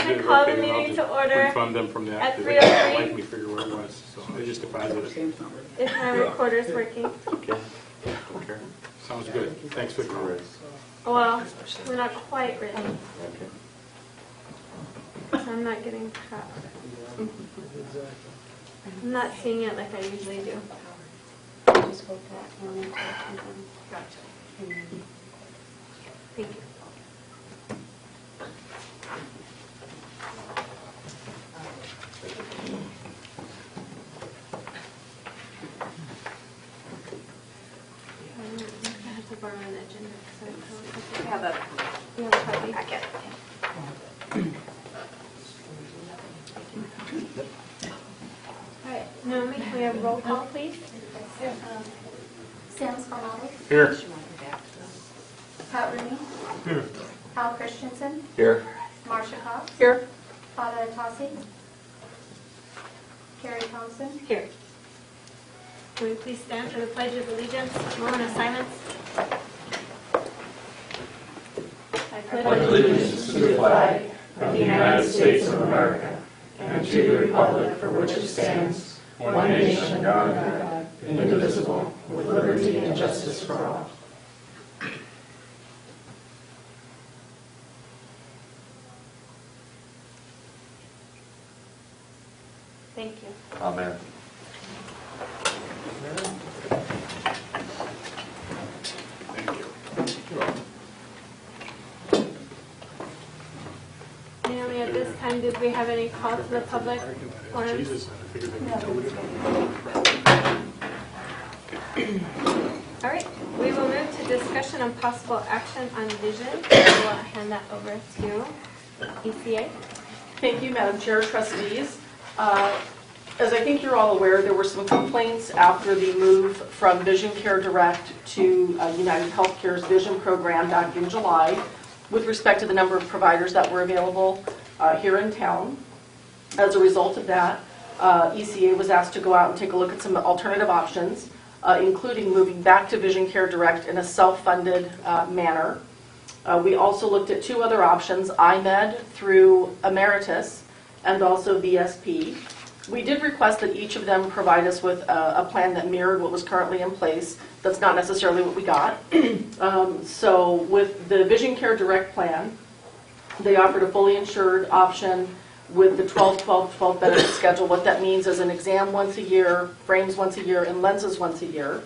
to call the meeting to order refund them from that. at They didn't 3:03. like me figure where it was, so I just deposited it. Is my recorder's working? Okay. Sounds good. Thanks for the call. Well, we're not quite ready. So I'm not getting caught. I'm not seeing it like I usually do. Just hold that one until it comes in. Gotcha. And then Thank you. I have to borrow an agenda. I have a You have a copy? packet. All right, Naomi, can we have roll call, please? Sam Scarnati, Here. Pat Rooney, Here. Hal Christensen, Here. Marcia Cox, Here. Father Atassi, Carrie Thompson. Here. Will you please stand for the Pledge of Allegiance, moment of silence? I pledge Allegiance to the flag of the United States of America and to the republic for which it stands, one nation under God, indivisible, with liberty and justice for all. Thank you. Amen. Thank you. Naomi, at this time, did we have any call to the public forum? Jesus, I figured they told it. All right, we will move to discussion on possible action on vision. I will hand that over to ECA. Thank you, Madam Chair, trustees. As I think you're all aware, there were some complaints after the move from Vision Care Direct to United Healthcare's Vision program back in July with respect to the number of providers that were available here in town. As a result of that, ECA was asked to go out and take a look at some alternative options, including moving back to Vision Care Direct in a self-funded manner. We also looked at two other options, IMED through Emeritus and also VSP. We did request that each of them provide us with a plan that mirrored what was currently in place. That's not necessarily what we got. So with the Vision Care Direct plan, they offered a fully insured option with the 12-12-12 benefit schedule. What that means is an exam once a year, frames once a year, and lenses once a year,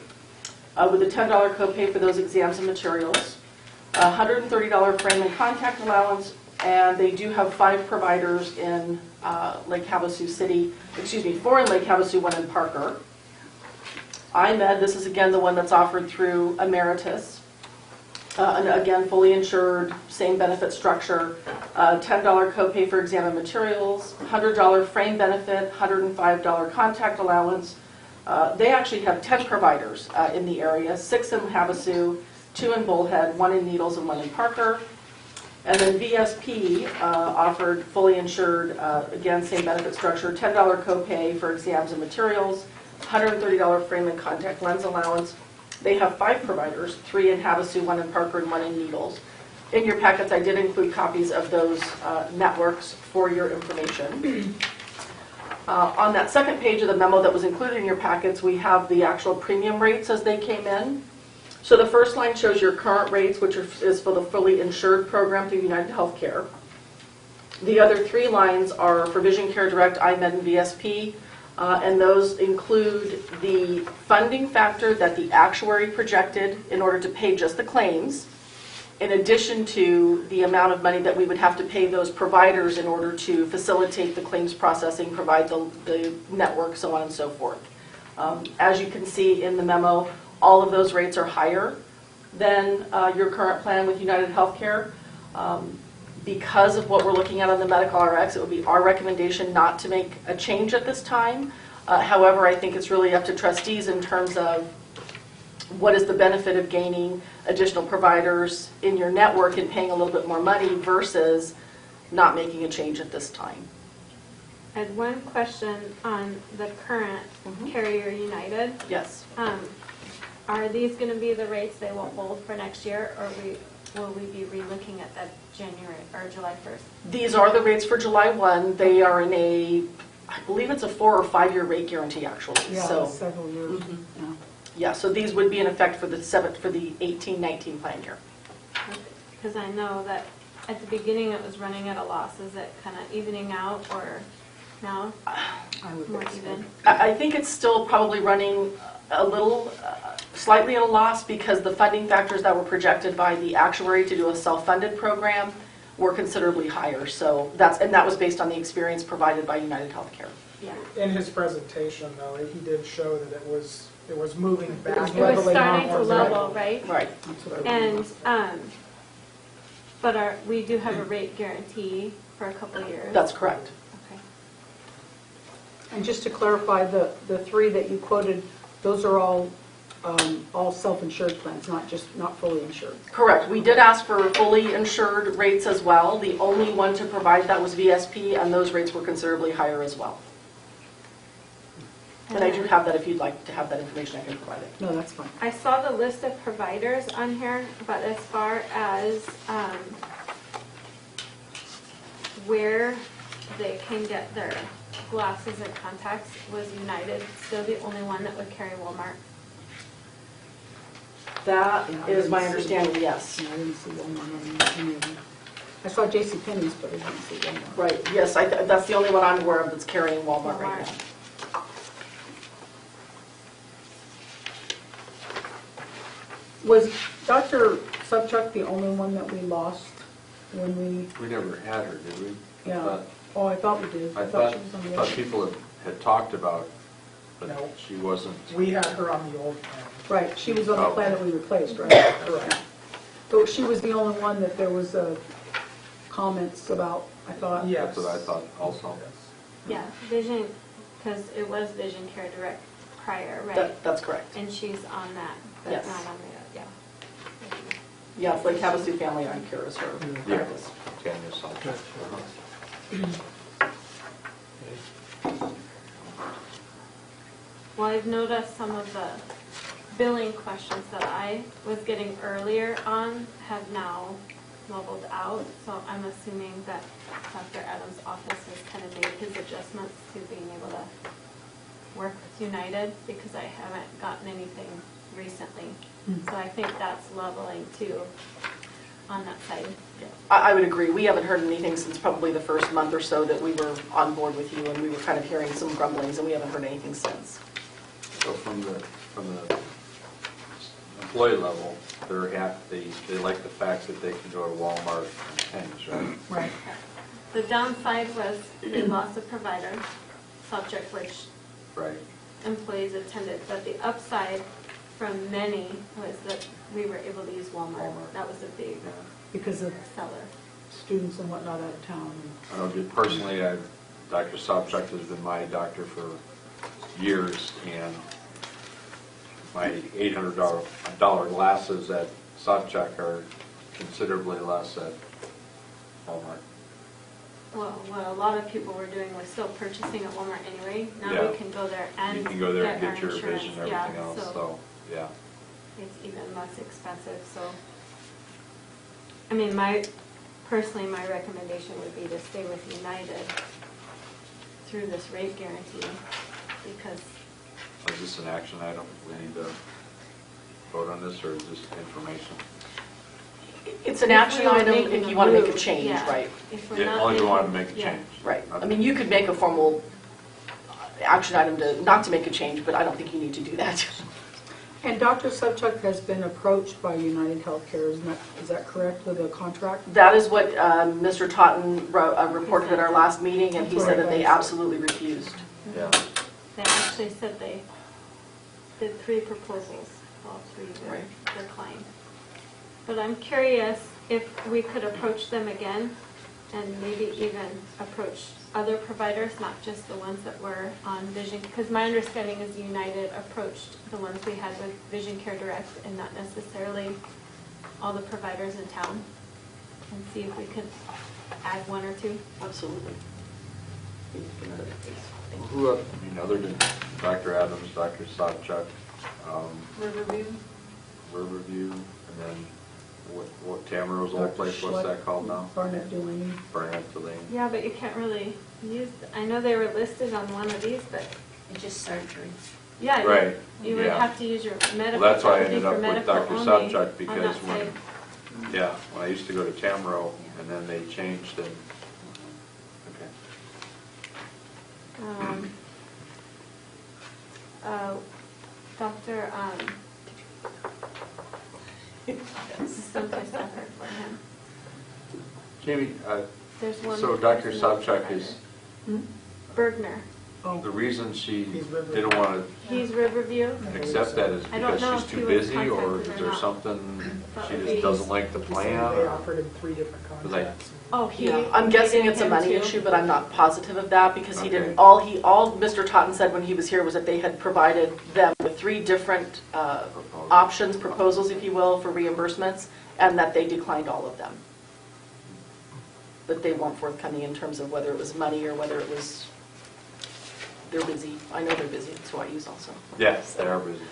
with a $10 copay for those exams and materials, $130 frame and contact allowance, and they do have 5 providers in Lake Havasu City, 4 in Lake Havasu, 1 in Parker. IMED, this is again the one that's offered through Emeritus. And again, fully insured, same benefit structure, $10 copay for exam and materials, $100 frame benefit, $105 contact allowance. They actually have 10 providers in the area, 6 in Havasu, 2 in Bullhead, 1 in Needles, and 1 in Parker. And then VSP offered fully insured, again, same benefit structure, $10 copay for exams and materials, $130 frame and contact lens allowance. They have 5 providers, 3 in Havasu, 1 in Parker, and 1 in Needles. In your packets, I did include copies of those networks for your information. On that second page of the memo that was included in your packets, we have the actual premium rates as they came in. So the first line shows your current rates, which is for the fully insured program through United Healthcare. The other 3 lines are for Vision Care Direct, IMED, and VSP, and those include the funding factor that the actuary projected in order to pay just the claims, in addition to the amount of money that we would have to pay those providers in order to facilitate the claims processing, provide the network, so on and so forth. As you can see in the memo, all of those rates are higher than your current plan with United Healthcare. Because of what we're looking at on the medical RX, it would be our recommendation not to make a change at this time. However, I think it's really up to trustees in terms of what is the benefit of gaining additional providers in your network and paying a little bit more money versus not making a change at this time. I had one question on the current carrier United. Yes. Are these going to be the rates they will hold for next year, or will we be relooking at that January or July 1st? These are the rates for July 1. They are in a, I believe it's a 4 or 5 year rate guarantee actually. Yeah, So, several years. Mhm. Yeah. yeah, so these would be in effect for the 18-19 plan year. Because I know that at the beginning it was running at a loss. Is it kind of evening out or now I would more think so. even? I think it's still probably running a little, slightly at a loss because the funding factors that were projected by the actuary to do a self-funded program were considerably higher. So that was based on the experience provided by United Healthcare. Yeah. In his presentation, though, he did show that it was moving back. was It was leveling starting off to on level, right? Right. That's what I And, remember. but we do have a rate guarantee for a couple of years. That's correct. Okay. And just to clarify, the three that you quoted, those are all self-insured plans, not fully insured. Correct. We did ask for fully insured rates as well. The only one to provide that was VSP, and those rates were considerably higher as well. And I do have that. If you'd like to have that information, I can provide it. No, that's fine. I saw the list of providers on here, but as far as where they can get their glasses and contacts, was United still the only one that would carry Walmart? That Yeah, I is my didn't see understanding, yes. Yeah, I didn't see Walmart on any of them. I saw JCPenney's, but I didn't see Walmart. Right, yes, that's the only one I'm aware of that's carrying Walmart right now. Was Dr. Subchuck the only one that we lost when we, We never had her, did we? yeah, But oh, I thought we did. I thought she was on the thought other. people had talked about, but No. she wasn't. We had her on the old plan. Right, she was on the Oh. plan that we replaced, right? Correct. So she was the only one that there was comments about, I thought. Yes. That's what I thought also. Yes. Yeah, Vision, because it was Vision Care Direct prior, right? That's correct. And she's on that, but Yes. not on the, yeah. Yeah, it's like Havasu Family Eye Care is her Yeah. practice. Tanya Salter. Well, I've noticed some of the billing questions that I was getting earlier on have now leveled out. So I'm assuming that Dr. Adams' office has kind of made his adjustments to being able to work with United, because I haven't gotten anything recently. So I think that's leveling too on that side. I would agree. We haven't heard anything since probably the first month or so that we were on board with you, and we were kind of hearing some grumblings, and we haven't heard anything since. So from the employee level, they like the fact that they can go to Walmart and Penny's, right? Right. The downside was the loss of provider, subject which Right. employees attended, but the upside from many was that we were able to use Walmart. That was a big Because of seller. students and whatnot out of town. I know, personally, Dr. Sobchak has been my doctor for years, and my $800 glasses at Sobchak are considerably less at Walmart. Well, what a lot of people were doing was still purchasing at Walmart anyway. Now Yeah. we can go there and You can go there and get get our your insurance. vision and Yeah, everything else, so, yeah. it's even less expensive, so. I mean, personally, my recommendation would be to stay with United through this rate guarantee, because Is this an action item? We need to vote on this, or is this information? It's an if action we were item making if you want to make a move, change, yeah. right? If we're Yeah, not only if you want to making- make a yeah. change. Right. Okay. I mean, you could make a formal action item not to make a change, but I don't think you need to do that. And Dr. Subchuck has been approached by United Healthcare, is that correct, with a contract? That is what Mr. Totten reported at our last meeting, and he said that they absolutely refused. Yeah. They actually said they did 3 proposals, all 3 were Right. declined. But I'm curious if we could approach them again and maybe even approach other providers, not just the ones that were on Vision, because my understanding is United approached the ones we had with Vision Care Direct and not necessarily all the providers in town, and see if we could add 1 or 2. Absolutely. Who, I mean, other than Dr. Adams, Dr. Sobchak, Riverview. Riverview, and then What Tamaro's old place, what's that called now? Barnett Delaney. Barnett Delaney. Yeah, but you can't really use, I know they were listed on one of these, but It's just surgery. yeah, Right, you would yeah. have to use your medical. Well, that's why I that would be ended for up with medical Dr. only Sobchak, on because that when, side. yeah, when I used to go to Tamaro, and then they changed and, okay. Dr. Someplace I heard for him. Jamie, There's one. so Dr. person Sobchak provider. is, Bergner. the reason she He's Riverview. didn't want He's Riverview. to accept that is I don't because know she's if he too was busy, or contacted is or there not. something That she would just be- doesn't like the He said plan? they or- offered him 3 different contracts. Oh, he. Yeah, I'm guessing needed it's a him money to- issue, but I'm not positive of that, because he Okay. didn't, all Mr. Totten said when he was here was that they had provided them with 3 different options, proposals, if you will, for reimbursements, and that they declined all of them. That they weren't forthcoming in terms of whether it was money or whether it was, they're busy. I know they're busy, that's who I use also. Yes, they are busy.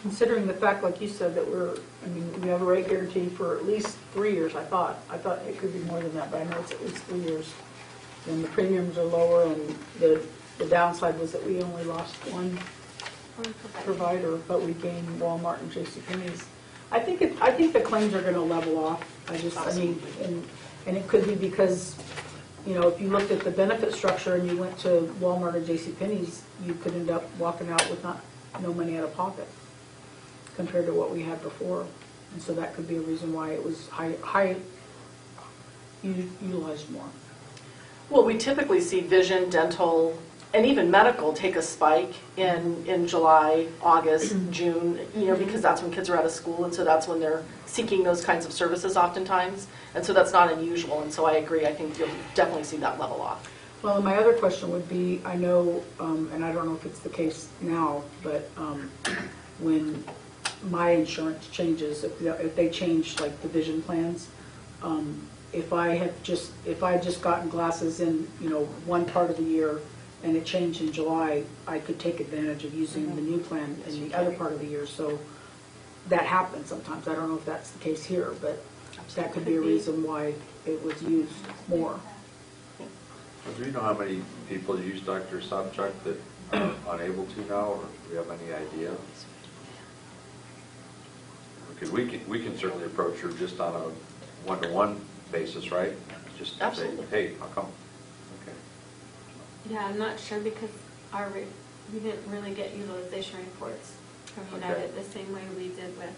Considering the fact, like you said, that we have a rate guarantee for at least 3 years, I thought. I thought it could be more than that, but I know it's at least 3 years. And the premiums are lower, and the downside was that we only lost one provider, but we gained Walmart and JCPenney's. I think the claims are gonna level off. And it could be because, if you looked at the benefit structure and you went to Walmart or JCPenney's, you could end up walking out with no money out of pocket compared to what we had before. And so that could be a reason why it was high utilized more. Well, we typically see vision, dental, and even medical take a spike in July, August, June, because that's when kids are out of school, and so that's when they're seeking those kinds of services oftentimes. And so that's not unusual, and so I agree, I think you'll definitely see that level off. Well, and my other question would be, I know, and I don't know if it's the case now, but when my insurance changes, if they change like the vision plans, if I had just gotten glasses in, one part of the year and it changed in July, I could take advantage of using the new plan in the other part of the year. So that happens sometimes. I don't know if that's the case here, but that could be a reason why it was used more. Well, do you know how many people use Dr. Sobchak that are unable to now, or do you have any idea? Because we can certainly approach her just on a one-to-one basis, right? Just say, Absolutely. hey, I'll come. Okay. Yeah, I'm not sure because we didn't really get utilization reports from Okay. United the same way we did with,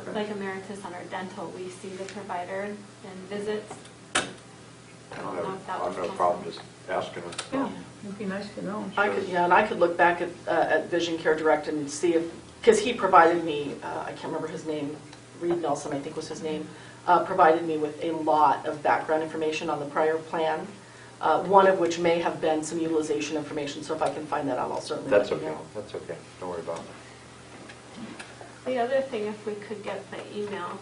Okay. like Emeritus on our dental. We see the provider and visits. I don't know if that was I've no possible. problem just asking her. Yeah, it'd be nice to know. And I could look back at Vision Care Direct and see if, because he provided me, I can't remember his name, Reed Nelson, I think was his name, provided me with a lot of background information on the prior plan, one of which may have been some utilization information, so if I can find that out, I'll certainly let That's you okay, know. that's okay, don't worry about it. The other thing, if we could get the email,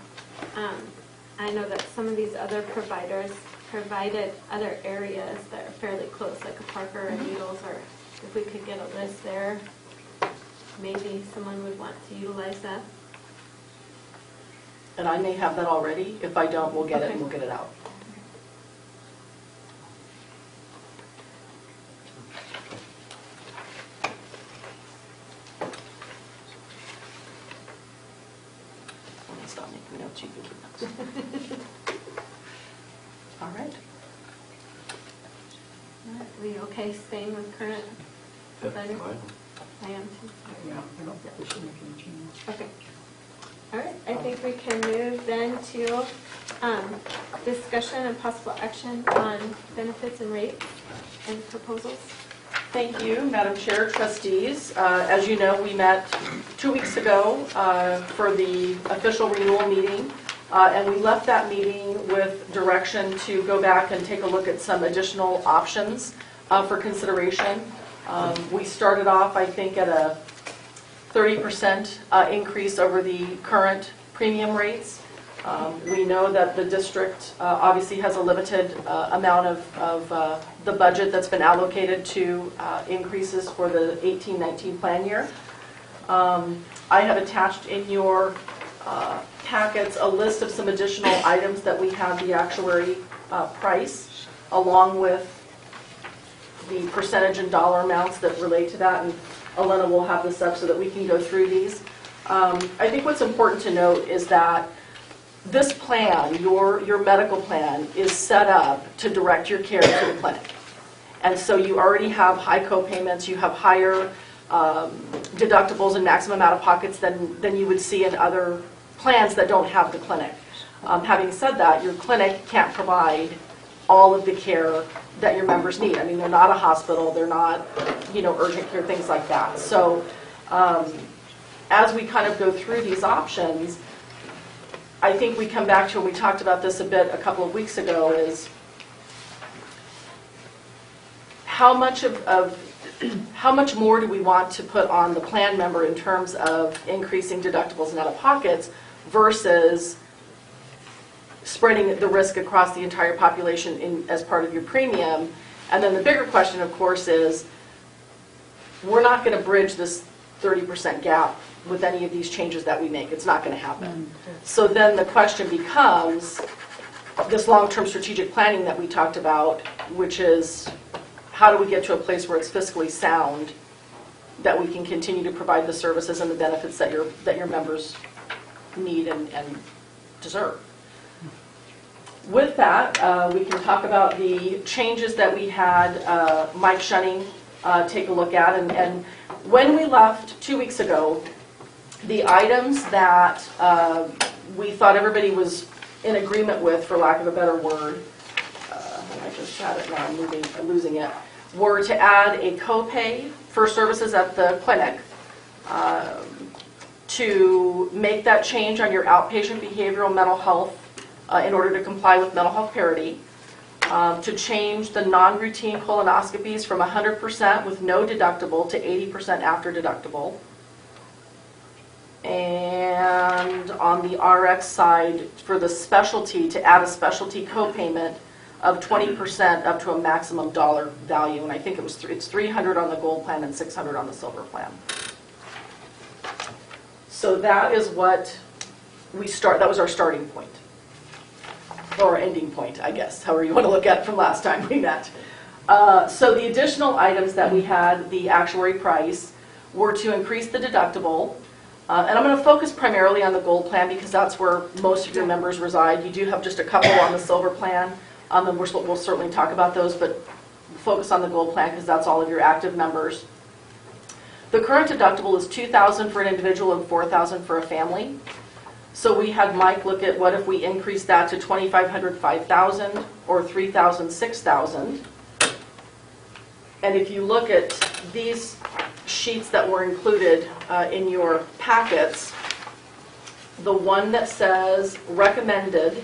I know that some of these other providers provided other areas that are fairly close, like a Parker and Needles, or if we could get a list there, maybe someone would want to utilize that. And I may have that already. If I don't, we'll get it and Okay. we'll get it out. Let me stop making notes, you can keep notes. All right. We okay staying with current provider? I am too. Yeah, I don't think we should make any changes. Okay. All right, I think we can move then to discussion and possible action on benefits and rates and proposals. Thank you, Madam Chair, trustees. As you know, we met 2 weeks ago for the official renewal meeting, and we left that meeting with direction to go back and take a look at some additional options for consideration. We started off, I think, at a 30% increase over the current premium rates. We know that the district obviously has a limited amount of the budget that's been allocated to increases for the 18-19 plan year. I have attached in your packets a list of some additional items that we have the actuary price, along with the percentage and dollar amounts that relate to that, and Elena will have this up so that we can go through these. I think what's important to note is that this plan, your medical plan, is set up to direct your care to the clinic. And so you already have high co-payments, you have higher deductibles and maximum out-of-pockets than you would see in other plans that don't have the clinic. Having said that, your clinic can't provide all of the care that your members need. I mean, they're not a hospital, they're not, urgent care, things like that. So as we kind of go through these options, I think we come back to, and we talked about this a bit a couple of weeks ago, is how much how much more do we want to put on the plan member in terms of increasing deductibles and out-of-pockets versus spreading the risk across the entire population as part of your premium. And then the bigger question, of course, is we're not going to bridge this 30% gap with any of these changes that we make. It's not going to happen. So then the question becomes this long-term strategic planning that we talked about, which is how do we get to a place where it's fiscally sound, that we can continue to provide the services and the benefits that your members need and deserve. With that, we can talk about the changes that we had Mike Shunning take a look at. And when we left 2 weeks ago, the items that we thought everybody was in agreement with, for lack of a better word, I just had it now, I'm losing it, were to add a copay for services at the clinic, to make that change on your outpatient behavioral mental health in order to comply with mental health parity, to change the non-routine colonoscopies from 100% with no deductible to 80% after deductible. And on the RX side, for the specialty, to add a specialty copayment of 20% up to a maximum dollar value. And I think it's $300 on the gold plan and $600 on the silver plan. So that is what that was our starting point. Or ending point, I guess, however you want to look at it from last time we met. So the additional items that we had, the actuary price, were to increase the deductible. And I'm going to focus primarily on the gold plan because that's where most of your members reside. You do have just a couple on the silver plan, and we'll certainly talk about those, but focus on the gold plan because that's all of your active members. The current deductible is $2,000 for an individual and $4,000 for a family. So we had Mike look at what if we increase that to $2,500, $5,000, or $3,000, $6,000. And if you look at these sheets that were included in your packets, the one that says recommended,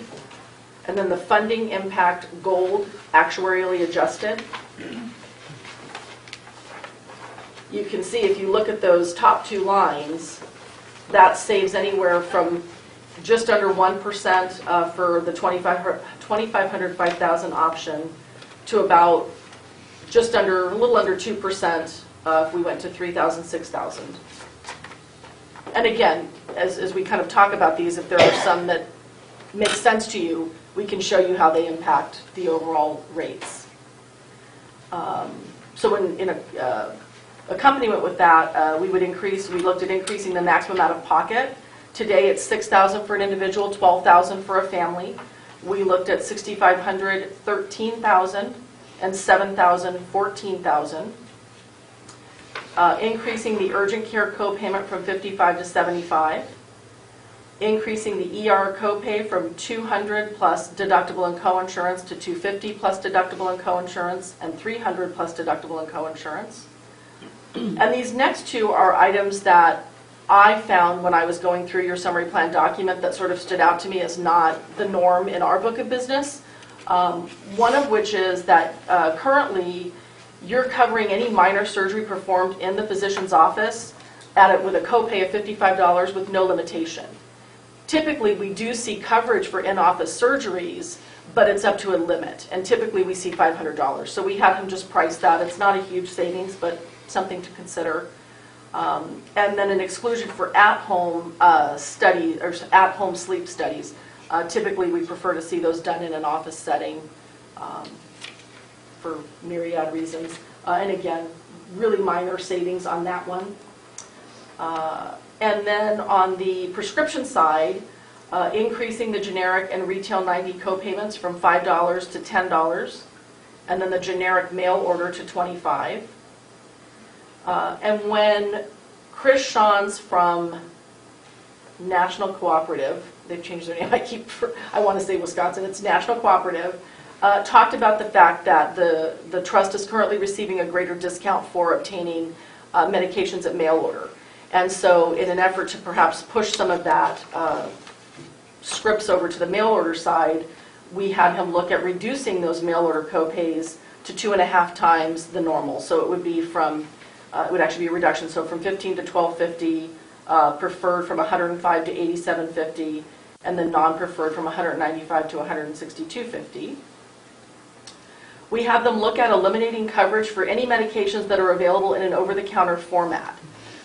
and then the funding impact gold, actuarially adjusted. You can see if you look at those top two lines, that saves anywhere from just under 1% for the $2,500, $5,000 option to about just under, a little under 2% if we went to $3,000, $6,000. And again, as we kind of talk about these, if there are some that make sense to you, we can show you how they impact the overall rates. So in accompaniment with that, we looked at increasing the maximum out of pocket. Today it's $6,000 for an individual, $12,000 for a family. We looked at $6,500, $13,000, and $7,000, $14,000. Increasing the urgent care copayment from $55 to $75. Increasing the ER copay from $200 plus deductible and coinsurance to $250 plus deductible and coinsurance, and $300 plus deductible and coinsurance. And these next two are items that I found when I was going through your summary plan document that sort of stood out to me as not the norm in our book of business. One of which is that currently you're covering any minor surgery performed in the physician's office with a copay of $55 with no limitation. Typically, we do see coverage for in-office surgeries, but it's up to a limit, and typically we see $500. So we have him just price that. It's not a huge savings, but something to consider. And then an exclusion for at-home study or at-home sleep studies. Typically, we prefer to see those done in an office setting for myriad reasons. And again, really minor savings on that one. And then on the prescription side, increasing the generic and retail 90 co-payments from $5 to $10, and then the generic mail order to $25. And when Chris Shawns from National Cooperative, they've changed their name, I want to say Wisconsin, it's National Cooperative, talked about the fact that the trust is currently receiving a greater discount for obtaining medications at mail order. And so in an effort to perhaps push some of that scripts over to the mail order side, we had him look at reducing those mail order copays to 2.5 times the normal. So it would be from, it would actually be a reduction, so from $15 to $12.50, preferred from $105 to $87.50, and then non-preferred from $195 to $162.50. We have them look at eliminating coverage for any medications that are available in an over-the-counter format.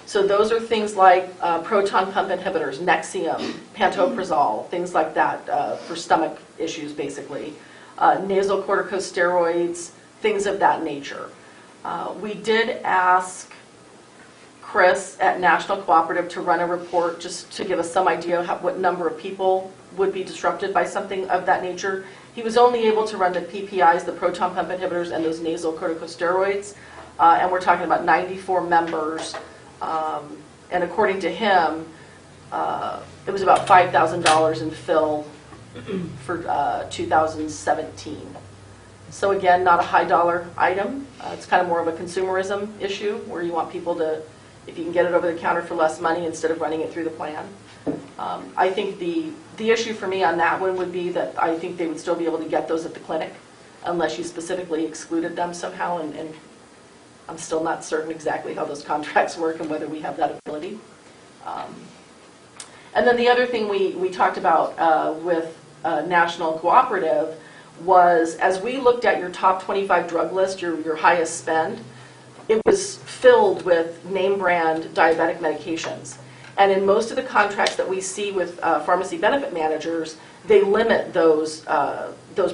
So those are things like proton pump inhibitors, Nexium, pantoprazole, things like that for stomach issues, basically. Nasal corticosteroids, things of that nature. We did ask Chris at National Cooperative to run a report just to give us some idea of what number of people would be disrupted by something of that nature. He was only able to run the PPIs, the proton pump inhibitors, and those nasal corticosteroids, and we're talking about 94 members. And according to him, it was about $5,000 in fill for 2017. So again, not a high dollar item. It's kind of more of a consumerism issue where you want people to, if you can get it over the counter for less money instead of running it through the plan. I think the issue for me on that one would be that I think they would still be able to get those at the clinic unless you specifically excluded them somehow, and I'm still not certain exactly how those contracts work and whether we have that ability. And then the other thing we talked about with National Cooperative was, as we looked at your top 25 drug list, your highest spend, it was filled with name brand diabetic medications. And in most of the contracts that we see with pharmacy benefit managers, they limit those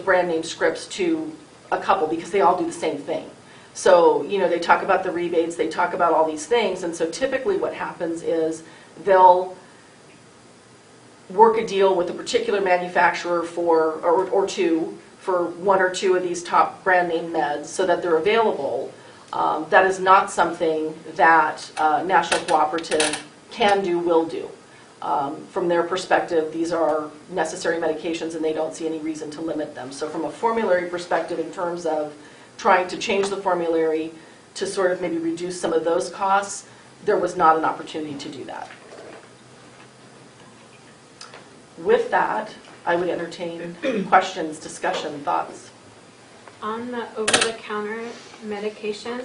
brand name scripts to a couple because they all do the same thing. So, you know, they talk about the rebates, they talk about all these things, and so typically what happens is they'll work a deal with a particular manufacturer for, or two, for one or two of these top brand name meds so that they're available. That is not something that National Cooperative can do, will do. From their perspective, these are necessary medications and they don't see any reason to limit them. So from a formulary perspective, in terms of trying to change the formulary to sort of maybe reduce some of those costs, there was not an opportunity to do that. With that, I would entertain questions, discussion, thoughts. On the over-the-counter medication,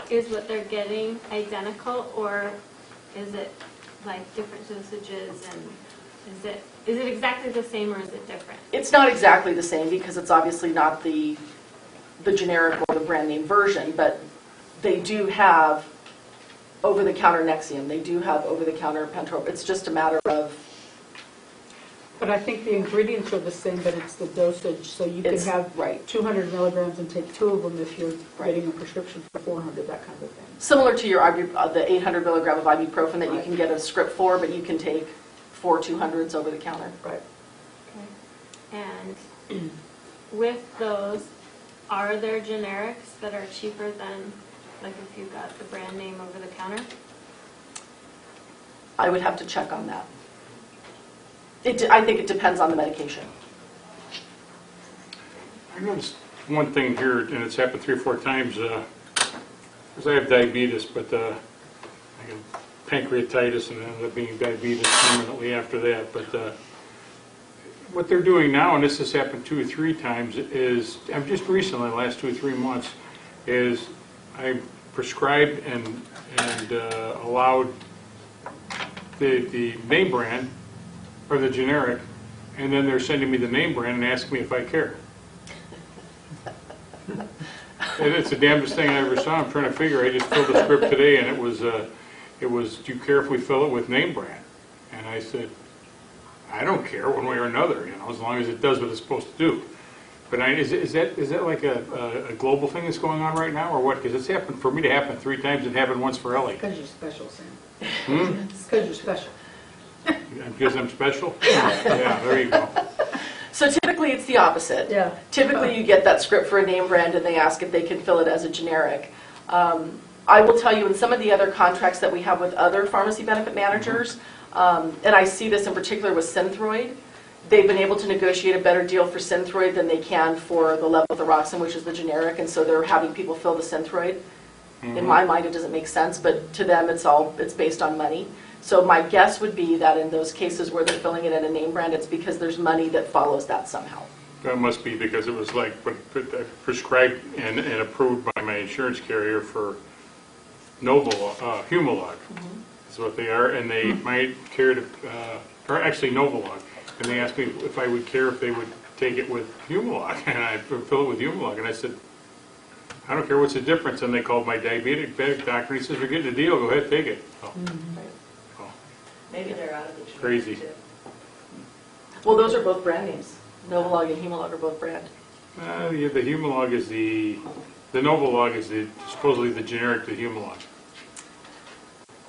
is what they're getting identical, or is it like different dosages, and is it exactly the same or is it different? It's not exactly the same because it's obviously not the generic or the brand name version, but they do have over-the-counter Nexium. They do have over-the-counter Pentrop. It's just a matter of... But I think the ingredients are the same, but it's the dosage. So you can have 200 milligrams and take 2 of them if you're getting a prescription for 400, that kind of thing. Similar to your the 800 milligram of ibuprofen that you can get a script for, but you can take 4 200s over the counter. Right. Okay. And with those, are there generics that are cheaper than, like if you got the brand name over the counter? I would have to check on that. I think it depends on the medication. I noticed one thing here, and it's happened 3 or 4 times, because I have diabetes, but I got pancreatitis and ended up being diabetes permanently after that. But what they're doing now, and this has happened 2 or 3 times, is, just recently, the last 2 or 3 months, is I prescribed and allowed the name brand or the generic, and then they're sending me the name brand and asking me if I care. And it's the damnedest thing I ever saw. I'm trying to figure. I just filled a script today, and it was, do you care if we fill it with name brand? And I said, I don't care one way or another, as long as it does what it's supposed to do. But is that like a global thing that's going on right now, or what? Because it's happened for me to happen 3 times. It happened once for Ellie. Because you're special, Sam. Hmm? It's because you're special. Because I'm special? Yeah, there you go. So typically it's the opposite. Yeah. Typically you get that script for a name brand and they ask if they can fill it as a generic. I will tell you in some of the other contracts that we have with other pharmacy benefit managers, and I see this in particular with Synthroid, they've been able to negotiate a better deal for Synthroid than they can for the levothyroxine, which is the generic, and so they're having people fill the Synthroid. In my mind, it doesn't make sense, but to them, it's based on money. So my guess would be that in those cases where they're filling it in a name brand, it's because there's money that follows that somehow. That must be because it was like prescribed and approved by my insurance carrier for Humalog. That's what they are, and they might care to, or actually Novolog, and they asked me if I would care if they would take it with Humalog, and I fill it with Humalog, and I said, I don't care what's the difference, and they called my diabetic doctor, and he says, we're getting a deal, go ahead, take it. Oh. Maybe they're out of the generic Crazy. too. Well, those are both brand names. Novolog and Humalog are both brand. Yeah, the Humalog is the Novolog is supposedly the generic to Humalog.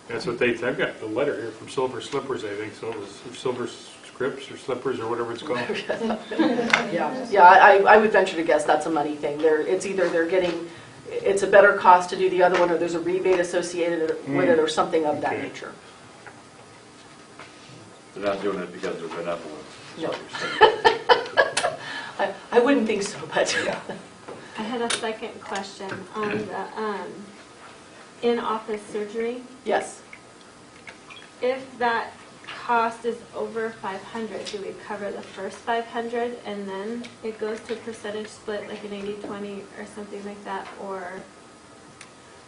That's what I've got the letter here from Silver Slippers, I think, so it was Silver Scripts or Slippers or whatever it's called. Yeah, I would venture to guess that's a money thing. It's either they're getting, it's a better cost to do the other one, or there's a rebate associated with it, or something of that nature. They're not doing it because they're benevolent. No. I wouldn't think so, but yeah. I had a second question on the in-office surgery. Yes. If that cost is over 500, do we cover the first 500 and then it goes to percentage split like an 80-20 or something like that, or?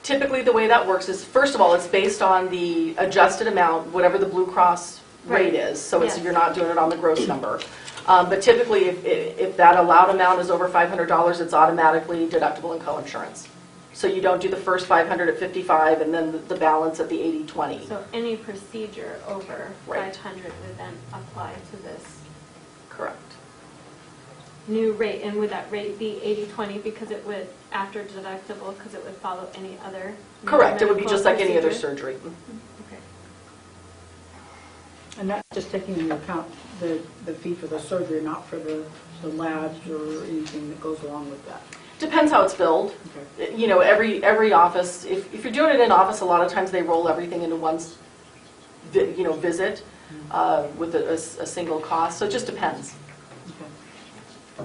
Typically the way that works is, first of all, it's based on the adjusted amount, whatever the Blue Cross rate is, so it's, Yes. you're not doing it on the gross number. But typically, if that allowed amount is over $500, it's automatically deductible and co-insurance. So you don't do the first 500 at 55 and then the balance at the 80-20. So any procedure over Right. 500 would then apply to this Correct. new rate, and would that rate be 80-20 because it would, after deductible, because it would follow any other? Correct, it would be medical just like any other procedure? surgery. Okay. And that's just taking into account the fee for the surgery, not for the labs or anything that goes along with that. Depends how it's billed. Okay. You know, every office, if you're doing it in office, a lot of times they roll everything into one visit with a single cost, so it just depends. Okay.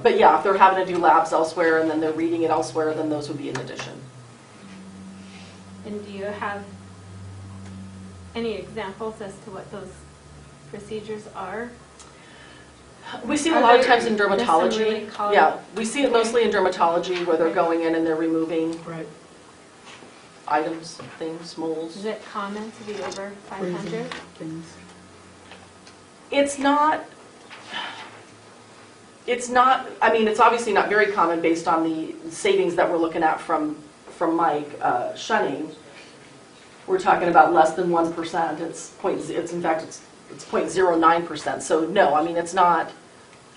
But yeah, if they're having to do labs elsewhere and then they're reading it elsewhere, then those would be in addition. And do you have any examples as to what those procedures are? We see it a Are lot of there- times in there's some dermatology. really common- Yeah, we see it mostly in dermatology where they're going in and they're removing Right. items, things, moles. Is it common to be over 500? Freezing things. It's not, I mean, it's obviously not very common based on the savings that we're looking at from Mike shunning. We're talking about less than 1%. In fact, it's 0.09%. So no, I mean, it's not,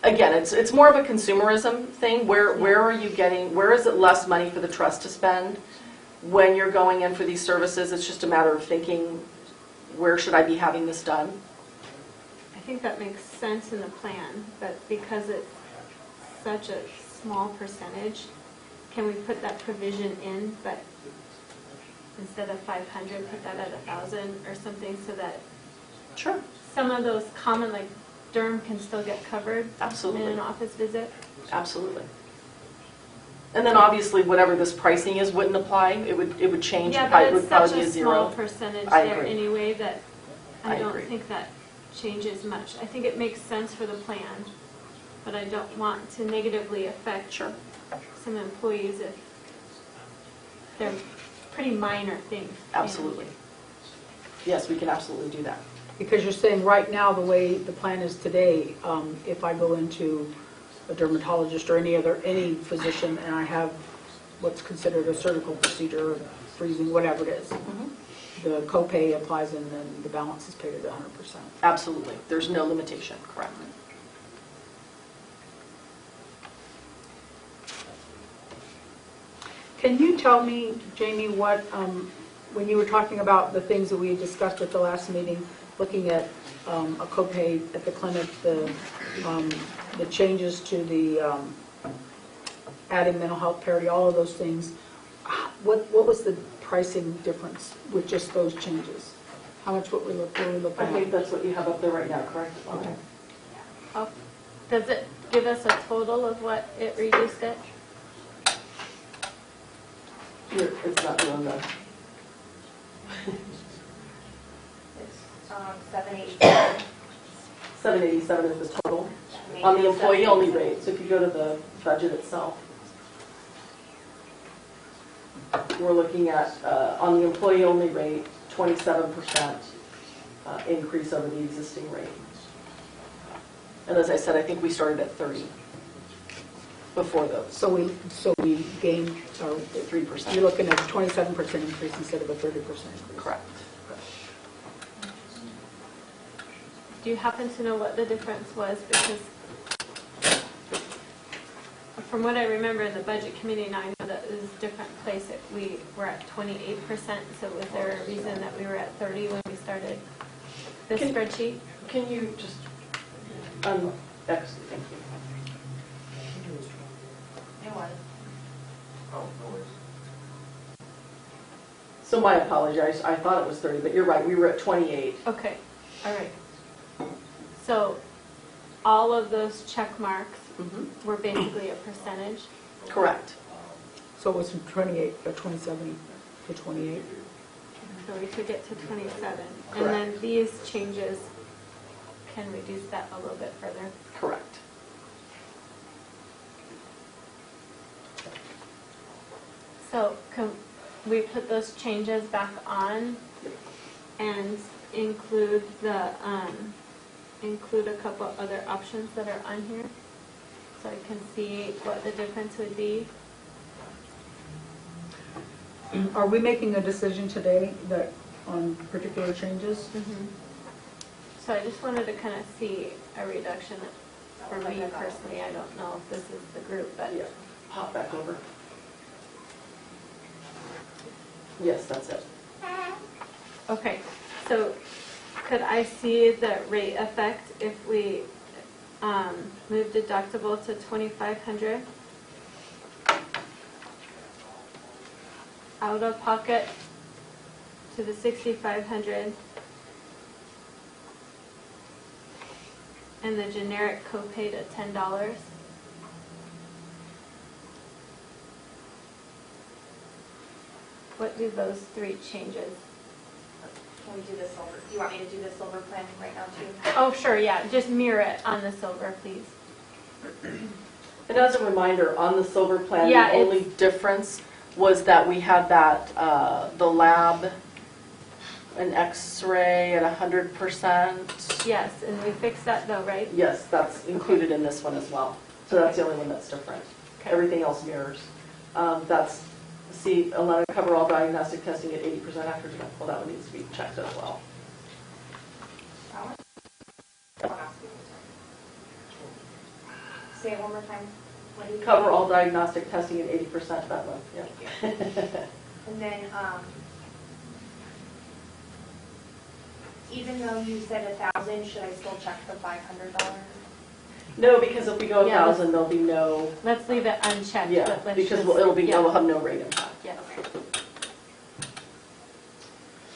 again, it's more of a consumerism thing. Where is it less money for the trust to spend when you're going in for these services? It's just a matter of thinking, where should I be having this done? I think that makes sense in the plan, but because it's such a small percentage, can we put that provision in, but instead of 500, put that at 1,000 or something, so that Sure. some of those common, like derm, can still get covered in Absolutely. an office visit? Absolutely. And then obviously, whatever this pricing is wouldn't apply. It would change. Yeah, It but would it's probably such be a a small zero. percentage I there agree. anyway that I I don't agree. think that changes much. I think it makes sense for the plan, but I don't want to negatively affect Sure. some employees if they're pretty minor things. Absolutely. Yes, we can absolutely do that. Because you're saying right now, the way the plan is today, if I go into a dermatologist or any physician and I have what's considered a surgical procedure, freezing, whatever it is, the copay applies and then the balance is paid at 100%. Absolutely. There's no limitation, correct. Can you tell me, Jamie, what, when you were talking about the things that we had discussed at the last meeting, looking at a copay at the clinic, the changes to the adding mental health parity, all of those things, what was the pricing difference with just those changes? How much were we looking I think at? that's what you have up there right now, correct? Okay. Oh, does it give us a total of what it reduced it? Here, it's not doing the, It's 787. 787 is the total on the employee-only rate. So if you go to the budget itself, we're looking at, on the employee-only rate, 27% increase over the existing rate. And as I said, I think we started at 30 before those, So we gained, or 3%. you're looking at a 27% increase instead of a 30% increase? Correct. Do you happen to know what the difference was? Because from what I remember in the budget committee, now I know that it was a different place. We were at 28%, so was there a reason that we were at 30 when we started this spreadsheet? Can you just, excellent, thank you. It was. So my apologies, I thought it was 30, but you're right, we were at 28. Okay, all right. So all of those check marks were basically a percentage? Correct. So it was from 28, or 27 to 28? So we took it to 27. Correct. And then these changes can reduce that a little bit further. Correct. So can we put those changes back on and include the, include a couple other options that are on here? So I can see what the difference would be. Are we making a decision today that, on particular changes? So I just wanted to kind of see a reduction. For me personally, I don't know if this is the group, but Yeah, hop back over. Yes, that's it. okay. So could I see the rate effect if we move deductible to 2,500? Out of pocket to the 6,500. And the generic copay to $10. What do those three changes? Can we do the silver? Do you want me to do the silver plan right now too? Oh, sure, yeah, just mirror it on the silver, please. And as a reminder, on the silver plan, Yeah, the only difference was that we had that, the lab, an x-ray at 100%. Yes, and we fixed that though, right? Yes, that's included in this one as well. So that's the only one that's different. Okay. Everything else mirrors. That's, see, allowed to cover all diagnostic testing at 80% after deductible. That one needs to be checked as well. Say it one more time. What do you Cover all diagnostic testing at 80%, that one, yeah. And then, even though you said 1,000, should I still check the $500? No, because if we go Yeah, 1,000, there'll be no, Let's leave it unchecked, yeah, but let's because just. it'll be, yeah. it'll have no rate impact. Yes.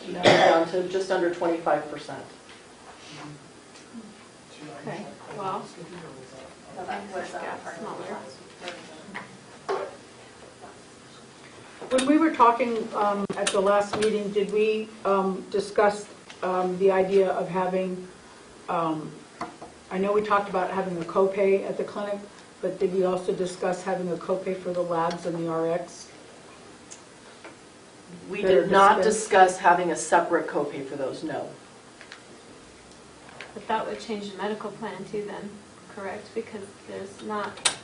Now we're down to just under 25%. Okay, well, What's that part? smaller. When we were talking at the last meeting, did we discuss the idea of having, I know we talked about having a copay at the clinic, but did we also discuss having a copay for the labs and the RX? We That are did not dispensed? discuss having a separate copay for those, no. But that would change the medical plan too then, correct? Because there's not,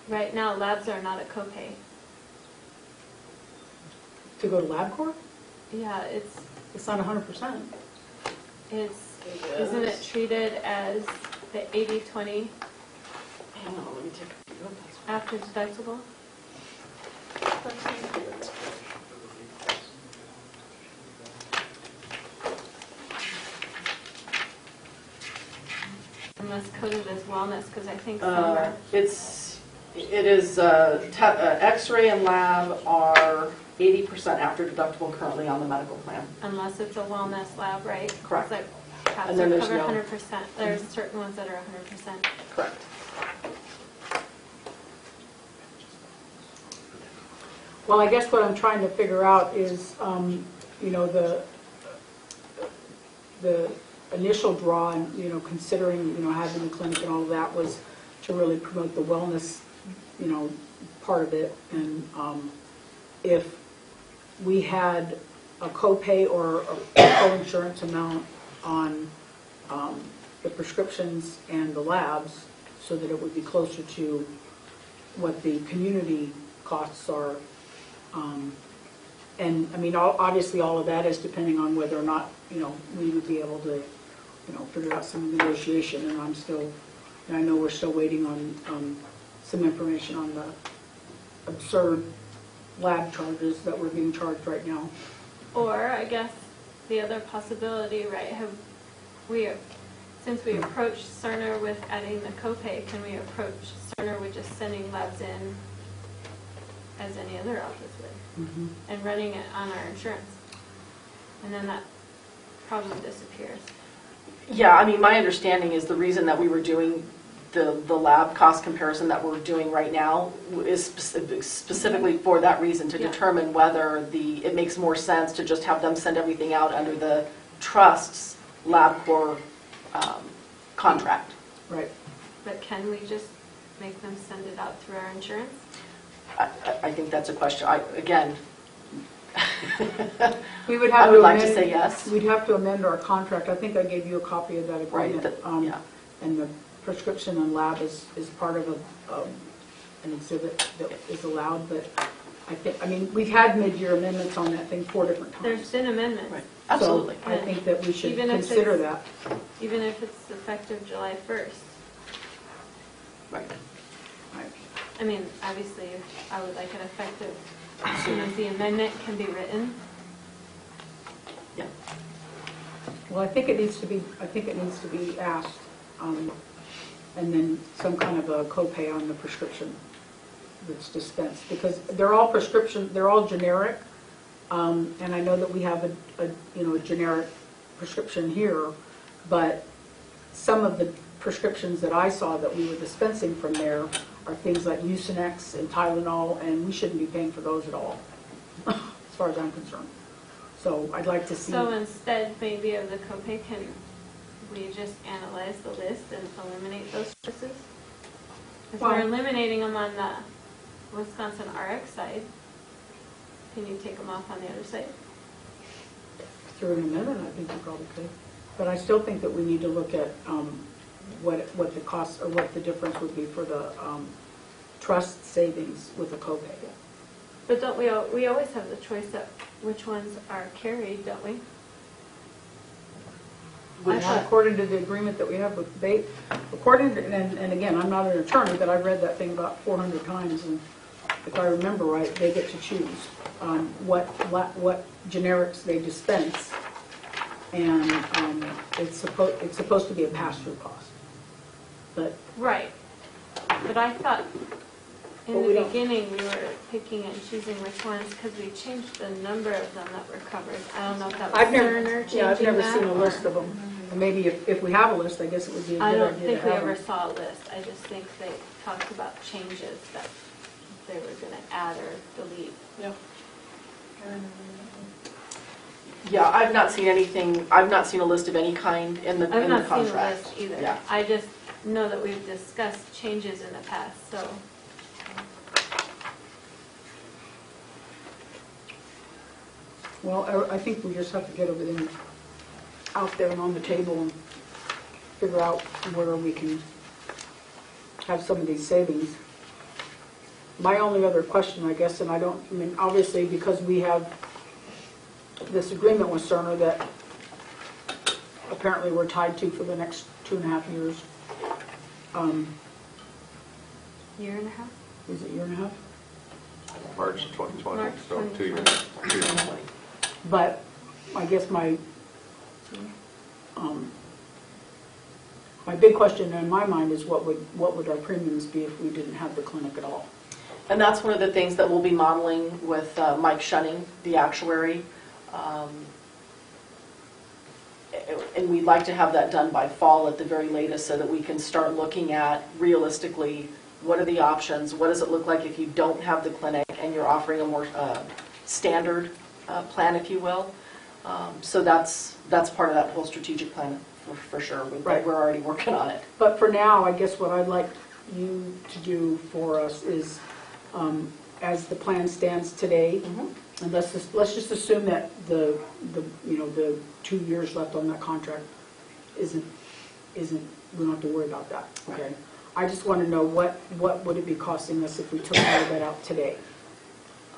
right now, labs are not a copay. To go to LabCorp, Yeah, it's not 100%. isn't it treated as the 80/20 Hang on, let me take a look. after deductible? Unless coded as wellness, because I think some are. It is, X-ray and lab are 80% after deductible currently on the medical plan. Unless it's a wellness lab, right? Correct. It's like, And caps then are there's cover no- 100%. There's certain ones that are 100%. Correct. Well, I guess what I'm trying to figure out is, you know, the initial draw and, you know, considering, you know, having the clinic and all of that was to really promote the wellness, you know, part of it. And if we had a copay or a co-insurance amount on the prescriptions and the labs so that it would be closer to what the community costs are. And I mean, obviously all of that is depending on whether or not, you know, we would be able to, you know, figure out some negotiation. And I know we're still waiting on some information on the absurd lab charges that we're being charged right now. Or I guess the other possibility, right, since we approached Cerner with adding the copay, can we approach Cerner with just sending labs in as any other office would, and running it on our insurance? And then that problem disappears. Yeah, I mean, my understanding is the reason that we were doing the lab cost comparison that we're doing right now is specifically for that reason, to Yeah. determine whether it makes more sense to just have them send everything out under the trust's LabCorp contract. Right. But can we just make them send it out through our insurance? I think that's a question. Again, We would have I would to like to amend- say yes. We'd have to amend our contract. I think I gave you a copy of that agreement. Right, yeah. And the prescription and lab is part of an exhibit that is allowed, but I mean, we've had mid-year amendments on that thing 4 different times. There's been amendments. Right. Absolutely. So I think that we should Even if consider it's- that. Even if it's effective July 1st. Right. Right. I mean, obviously, I would like it effective as soon as the amendment can be written. Yeah. Well, I think it needs to be asked, and then some kind of a copay on the prescription that's dispensed, because they're all prescription, they're all generic, and I know that we have a generic prescription here, but some of the prescriptions that I saw that we were dispensing from there are things like Mucinex and Tylenol, and we shouldn't be paying for those at all, as far as I'm concerned. So I'd like to see. So instead, maybe of the copay, can we just analyze the list and eliminate those choices? If we're Well- eliminating them on the Wisconsin RX side, can you take them off on the other side? Through an amendment, I think you probably could. But I still think that we need to look at what the cost, or what the difference would be for the trust savings with a copay. But don't we always have the choice of which ones are carried, don't we? Not according to the agreement that we have with according to, and again, I'm not an attorney, but I've read that thing about 400 times, and if I remember right, they get to choose what generics they dispense, and it's supposed to be a pass-through cost. But Right. But I thought in But we the don't- beginning, we were picking and choosing which ones, because we changed the number of them that were covered. I don't know if that was I've Cerner never, changing yeah, I've never that, seen a or- list of them. And maybe if we have a list, I guess it would be a good I idea to don't have think we them. ever saw a list. I just think they talked about changes that they were going to add or delete. Yeah, I've not seen anything, I've not seen a list of any kind in the I've in the not seen a contract. list either. Yeah. I just know that we've discussed changes in the past, so. Well, I think we just have to get everything out there and on the table and figure out where we can have some of these savings. My only other question, I guess, and I mean, obviously, because we have this agreement with Cerner that apparently we're tied to for the next 2.5 years. Year and a half? Is it a year and a half? March 2020, March so 2 years. 2020. But I guess my big question in my mind is what would our premiums be if we didn't have the clinic at all? And that's one of the things that we'll be modeling with Mike Shunning, the actuary. And we'd like to have that done by fall at the very latest so that we can start looking at realistically what are the options, what does it look like if you don't have the clinic and you're offering a more standard plan, if you will. So that's part of that whole strategic plan for sure. Right. We're already working on it. But for now, I guess what I'd like you to do for us is, as the plan stands today, and let's just assume that the 2 years left on that contract isn't we don't have to worry about that. Okay. I just want to know what would it be costing us if we took all of that out today?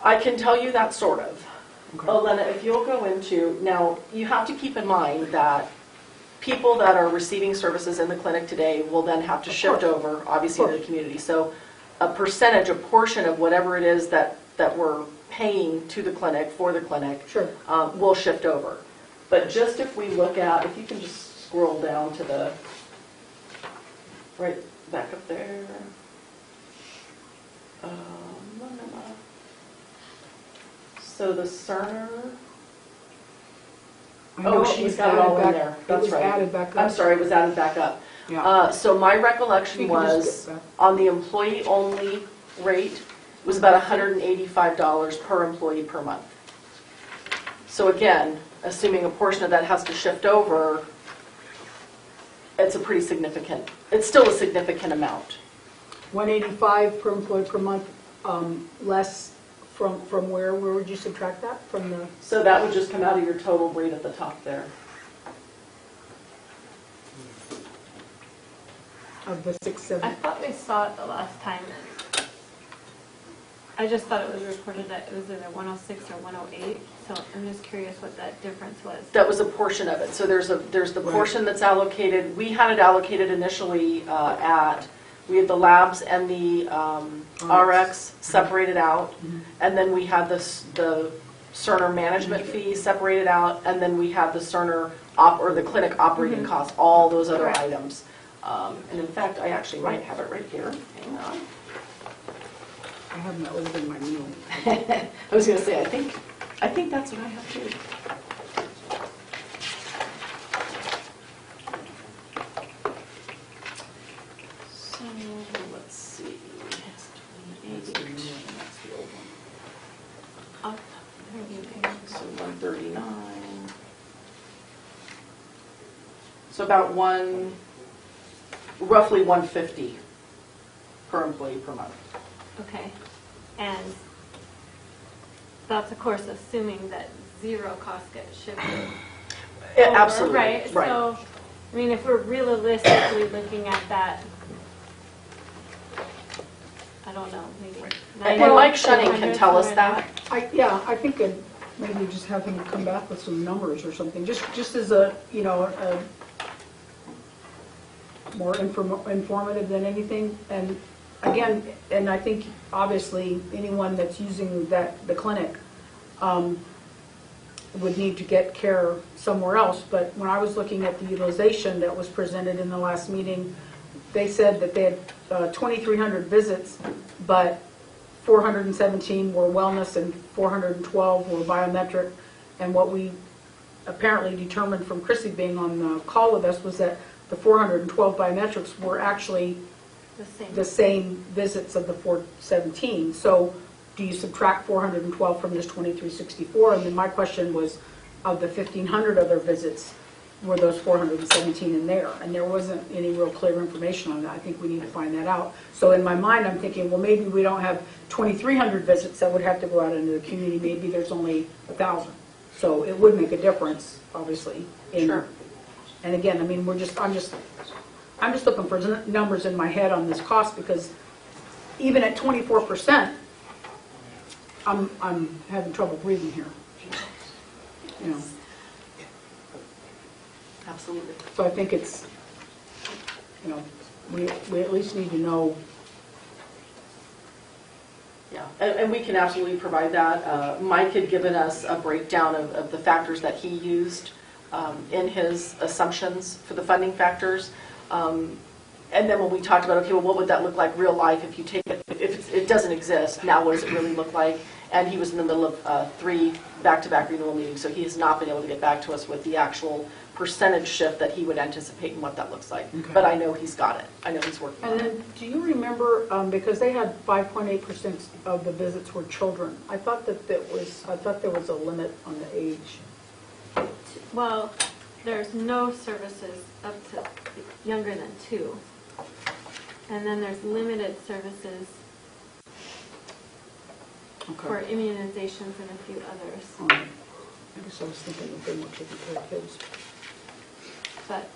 I can tell you that sort of. Okay. Elena, if you'll go into, now you have to keep in mind that people that are receiving services in the clinic today will then have to shift over, obviously, to the community. So a percentage, a portion of whatever it is that we're paying to the clinic, for the clinic, Sure. will shift over. But just if we look at, if you can just scroll down to the, right back up there. So the Cerner, I know it she's was got it all added in back- there. That's right. It was added back up. I'm sorry, it was added back up. Yeah. So my You recollection can just was, skip back. on the employee-only rate, was about $185 per employee per month. So again, assuming a portion of that has to shift over, it's still a significant amount. 185 per employee per month, less from where would you subtract that? From the, So that would just come out of your total rate at the top there. of the I 670? thought we saw it the last time, and I just thought it was reported that it was either 106 or 108, so I'm just curious what that difference was. That was a portion of it. So there's the portion that's allocated. We had it allocated initially we had the labs and the RX separated out, and then we had the Cerner management fee separated out, and then we had the Cerner the clinic operating costs, all those other Correct. items. And in fact, I actually might have it right here. Hang on. I have that listed in my meal. I was going to say, I think that's what I have too. So let's see. 28. Oh, So 139. So about roughly 150 per employee per month. okay, and that's of course assuming that zero costs get shifted. over, Absolutely. Right, so, I mean, if we're realistically looking at that, I don't know, maybe. And Mike Shunning can tell us that. I think maybe just have him come back with some numbers or something, just as a more informative than anything. And again, and I think obviously anyone that's using the clinic would need to get care somewhere else. But when I was looking at the utilization that was presented in the last meeting, they said that they had 2,300 visits, but 417 were wellness and 412 were biometric. And what we apparently determined from Chrissy being on the call with us was that the 412 biometrics were actually the same visits of the 417. So do you subtract 412 from this 2,364? And then my question was, of the 1,500 other visits, were those 417 in there? And there wasn't any real clear information on that. I think we need to find that out. So in my mind, I'm thinking, well, maybe we don't have 2,300 visits that would have to go out into the community. Maybe there's only 1,000. So it would make a difference, obviously, in Sure. And again, I mean, I'm just looking for numbers in my head on this cost, because even at 24%, I'm having trouble breathing here. You know, Absolutely. so I think it's, you know, we at least need to know. Yeah, and we can absolutely provide that. Mike had given us a breakdown of the factors that he used in his assumptions for the funding factors. And then when we talked about, okay, well, what would that look like real life if you take it, if it doesn't exist, now what does it really look like? And he was in the middle of 3 back-to-back renewal meetings, so he has not been able to get back to us with the actual percentage shift that he would anticipate and what that looks like. Okay. But I know he's got it. I know he's working on And it. then, do you remember, because they had 5.8% of the visits were children, I thought there was a limit on the age. Well, there's no services up to younger than 2. And then there's limited services for immunizations and a few others. I guess I was thinking of being more taking care of kids. But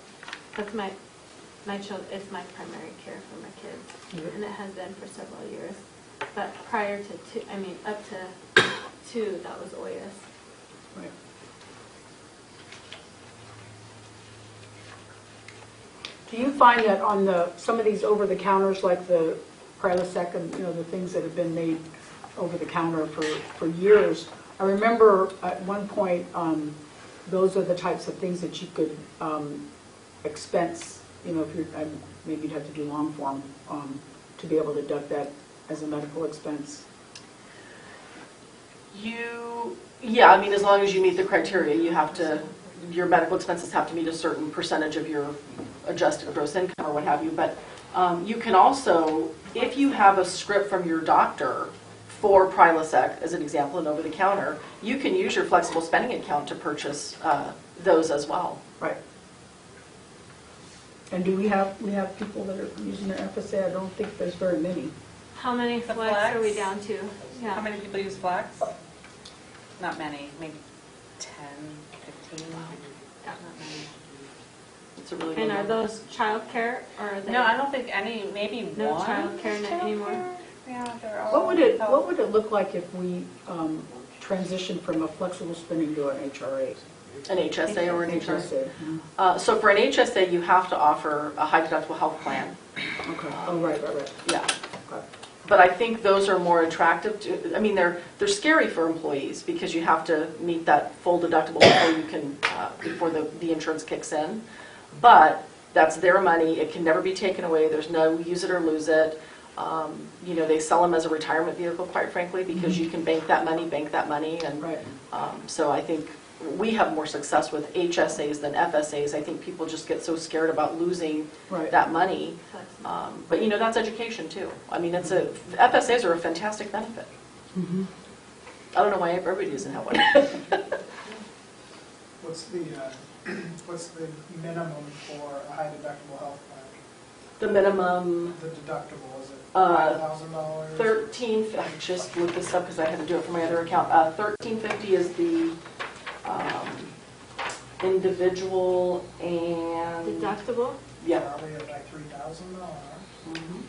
that's it's my primary care for my kids, and it has been for several years. But prior to up to 2, that was OIS. Right. Do you find that on some of these over-the-counters, like the Prilosec and, you know, the things that have been made over-the-counter for years, I remember at one point, those are the types of things that you could expense, you know, if you're, maybe you'd have to do long form to be able to deduct that as a medical expense. Yeah, I mean, as long as you meet the criteria, your medical expenses have to meet a certain percentage of your adjusted gross income or what have you. But you can also, if you have a script from your doctor for Prilosec, as an example, and over the counter, you can use your flexible spending account to purchase those as well. Right. And do we have people that are using their FSA? I don't think there's very many. How many The flex are we flex? down to? Yeah. How many people use Flex? Not many, maybe 10, 15. Not many. It's a really good And are number. those childcare, or are they? No, I don't think any, maybe No one. childcare anymore? Childcare? Yeah, they're all. What would it look like if we transitioned from a flexible spending to an HRA? An HSA or an HRA? HSA. So for an HSA, you have to offer a high deductible health plan. Okay. Oh, right. Yeah. Okay. But I think those are more attractive to, I mean, they're scary for employees because you have to meet that full deductible before you can, before the insurance kicks in. But that's their money. It can never be taken away. There's no use it or lose it. You know, they sell them as a retirement vehicle, quite frankly, because you can bank that money. And Right. so I think we have more success with HSAs than FSAs. I think people just get so scared about losing Right. that money. But you know, that's education too. I mean, FSAs are a fantastic benefit. Mm-hmm. I don't know why everybody doesn't have one. What's the minimum for a high deductible health plan? The minimum The deductible, is it $5,000? 13. I just looked this up because I had to do it for my other account. $1,350 is the individual and Deductible? yeah. Probably at like $3,000.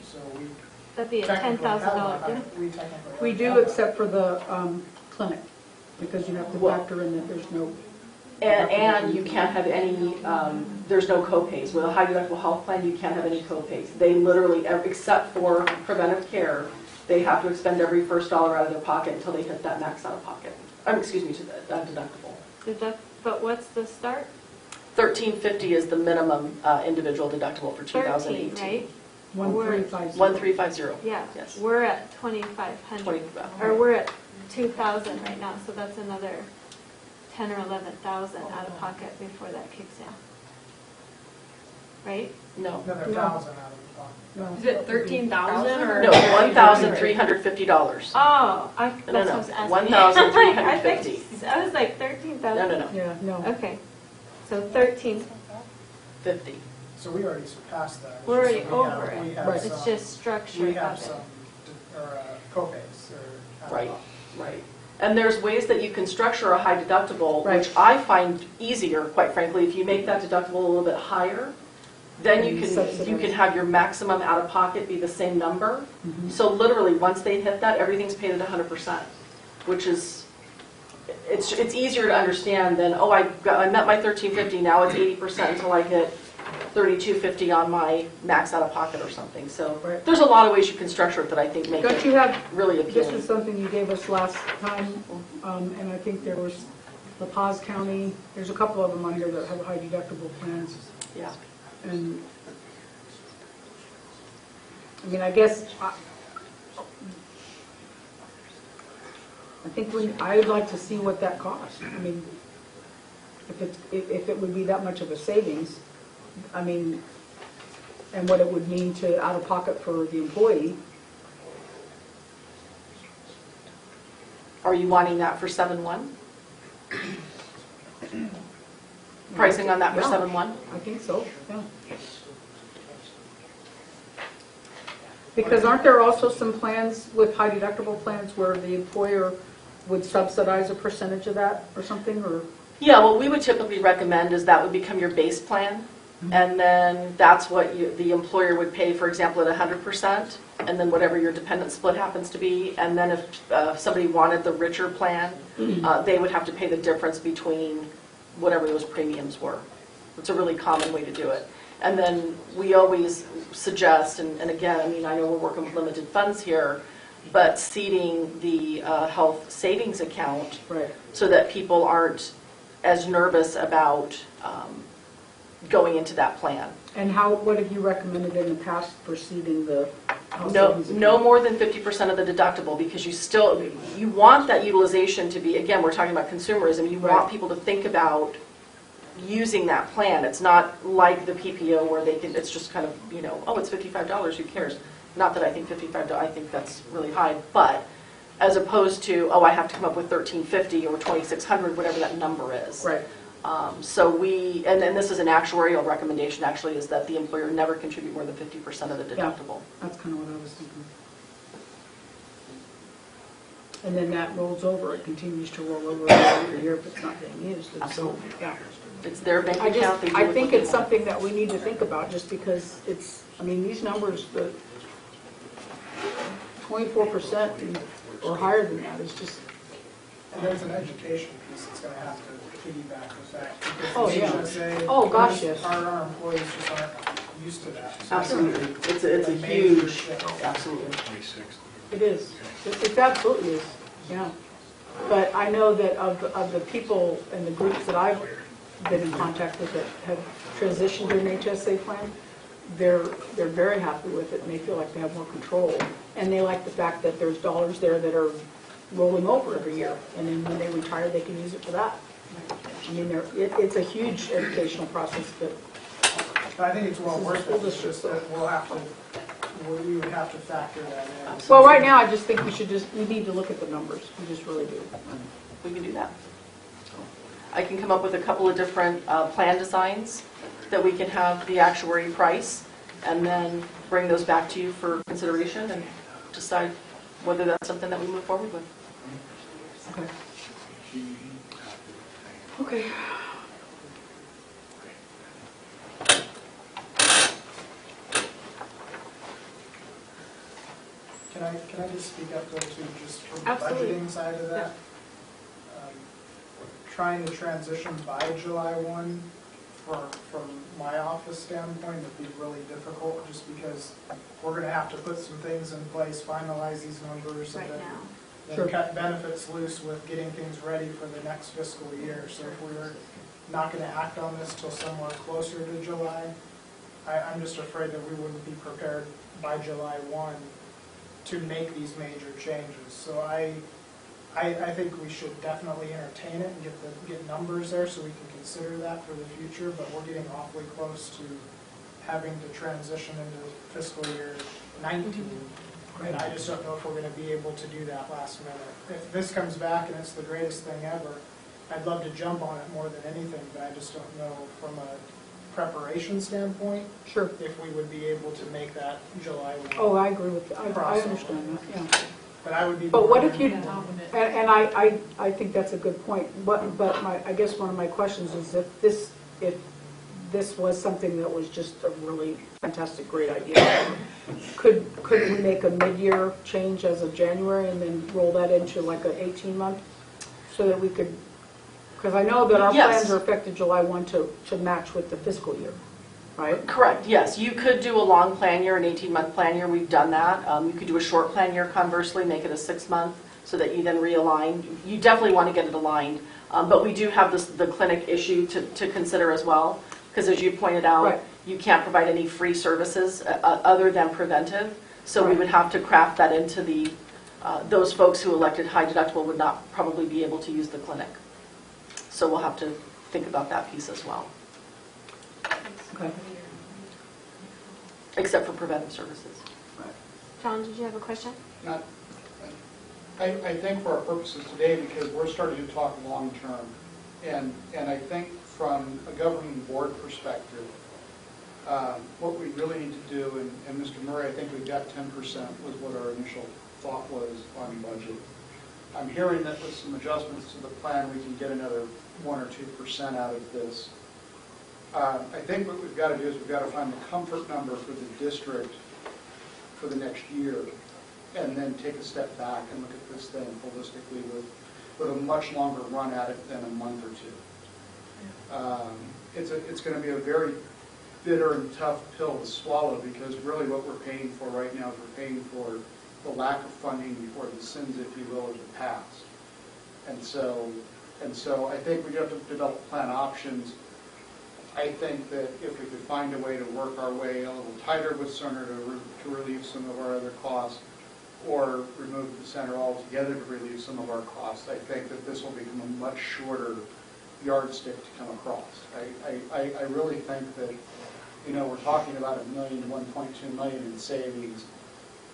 So we That'd be a technically have $10,000 one. difference. We technically We have do, one. except for the clinic, because you have to Well- factor in that there's no. And you can't have any, there's no copays. With a high deductible health plan, you can't have any copays. They literally, except for preventive care, they have to expend every first dollar out of their pocket until they hit that max out of pocket. Excuse me, to the deductible. But what's the start? $1,350 is the minimum individual deductible for 13, 2018. right? 1350. 1350. Yeah. Yes. We're at 2,500. 25. Or we're at 2,000 right now, so that's another 10 or 11,000 out of pocket before that kicks in. Right? No. Another $1,000 out of the pocket. No. Is it 13,000 or? No, $1,350. Oh, that's No, what no, I was asking. 1,350. I was like 13,000. No. Yeah, no. Okay. So 13. 50. So we already surpassed that. It's We're already just we have- over it. we have Right. It's some- just structure We of have it. some copays or. Right, right. And there's ways that you can structure a high deductible, Right. which I find easier, quite frankly. If you make that deductible a little bit higher, then you can have your maximum out-of-pocket be the same number. So literally, once they hit that, everything's paid at 100%, which is, it's easier to understand than, oh, I met my $1,350, now it's 80% until I hit $3,250 on my max out-of-pocket or something. So Right. there's a lot of ways you can structure it that I think make Don't it you have, really this appealing. is something you gave us last time, and I think there was La Paz County, there's a couple of them on here that have high deductible plans. Yeah. And, I mean, I guess, I think I would like to see what that costs. I mean, if it would be that much of a savings, I mean, and what it would mean to out of pocket for the employee. Are you wanting that for 7/1? Pricing on that for Yeah. 7/1? I think so, yeah. Because aren't there also some plans with high deductible plans where the employer would subsidize a percentage of that or something, or? Yeah, what we would typically recommend is that would become your base plan. And then that's what the employer would pay, for example, at 100%, and then whatever your dependent split happens to be. And then if somebody wanted the richer plan, they would have to pay the difference between whatever those premiums were. It's a really common way to do it. And then we always suggest, and again, I mean, I know we're working with limited funds here, but seeding the health savings account Right. so that people aren't as nervous about going into that plan. And what have you recommended in the past for seeding the health No, savings account? no more than 50% of the deductible, because you want that utilization to be, again, we're talking about consumerism, you want Right. people to think about using that plan. It's not like the PPO where it's just kind of, oh, it's $55, who cares? Not that I think $55, I think that's really high, but as opposed to, oh, I have to come up with $1,350 or $2,600, whatever that number is. Right. So and this is an actuarial recommendation, actually, is that the employer never contribute more than 50% of the Yeah. deductible. That's kind of what I was thinking. And then that rolls over, it continues to roll over every year if it's not being used. And so, Absolutely. yeah. It's their bank I account. They do I with think what they it's want. something that we need to think about, just because it's, I mean, these numbers, the 24% or higher than that is just, And there's an education piece that's gonna have to piggyback with that. Oh, Because yeah. HSA, Oh, gosh, yes. Our employees just aren't used to that. So Absolutely. It's a major huge, shift. absolutely. it is. It absolutely is, yeah. But I know that of the people and the groups that I've been in contact with that have transitioned to an HSA plan, they're very happy with it, and they feel like they have more control. And they like the fact that there's dollars there that are rolling over every year, and then when they retire, they can use it for that. I mean, it's a huge educational process, but But I think it's well worth it, it's just that we would have to factor that in. well, right now, I just think we need to look at the numbers. We just really do. We can do that. I can come up with a couple of different plan designs that we can have the actuary price, and then bring those back to you for consideration and decide whether that's something that we move forward with. Okay. Okay. Can I just speak up though too, just from the Absolutely. budgeting side of that? Trying to transition by July 1 from my office standpoint would be really difficult, just because we're gonna have to put some things in place, finalize these numbers, and Right then now. Sure. cut benefits loose with getting things ready for the next fiscal year. So if we're not gonna act on this till somewhere closer to July, I'm just afraid that we wouldn't be prepared by July 1 to make these major changes. So I think we should definitely entertain it and get numbers there so we can consider that for the future, but we're getting awfully close to having to transition into fiscal year 19. And I just don't know if we're going to be able to do that last minute. If this comes back and it's the greatest thing ever, I'd love to jump on it more than anything, but I just don't know from a preparation standpoint Sure. if we would be able to make that July 1. Oh, I agree with that. I Process. understand that, yeah. But I would be. But what if you, and I think that's a good point, but I guess one of my questions is if this was something that was just a really fantastic, great idea, couldn't we make a mid-year change as of January and then roll that into like an 18-month? So that we could, because I know that our Yes. plans are effective July 1 to match with the fiscal year, right? Correct, yes. You could do a long plan year, an 18-month plan year. We've done that. You could do a short plan year, conversely, make it a 6-month so that you then realign. You definitely want to get it aligned. But we do have the clinic issue to consider as well. Because as you pointed out, Right. you can't provide any free services other than preventive. So we Right. would have to craft that into the, those folks who elected high deductible would not probably be able to use the clinic. So we'll have to think about that piece as well, Okay. except for preventive services. John, did you have a question? Not, I think for our purposes today, because we're starting to talk long-term, and I think from a governing board perspective, what we really need to do, and Mr. Murray, I think we got 10% was what our initial thought was on budget. I'm hearing that with some adjustments to the plan, we can get another 1 or 2% out of this. I think what we've got to do is we've got to find the comfort number for the district for the next year, and then take a step back and look at this thing holistically with a much longer run at it than a month or two. It's going to be a very bitter and tough pill to swallow, because really what we're paying for right now is we're paying for the lack of funding for the sins, if you will, of the past. And so I think we have to develop plan options. I think that if we could find a way to work our way a little tighter with Cerner to relieve some of our other costs, or remove the center altogether to relieve some of our costs, I think that this will become a much shorter yardstick to come across. I really think that, you know, we're talking about $1 million to $1.2 million in savings.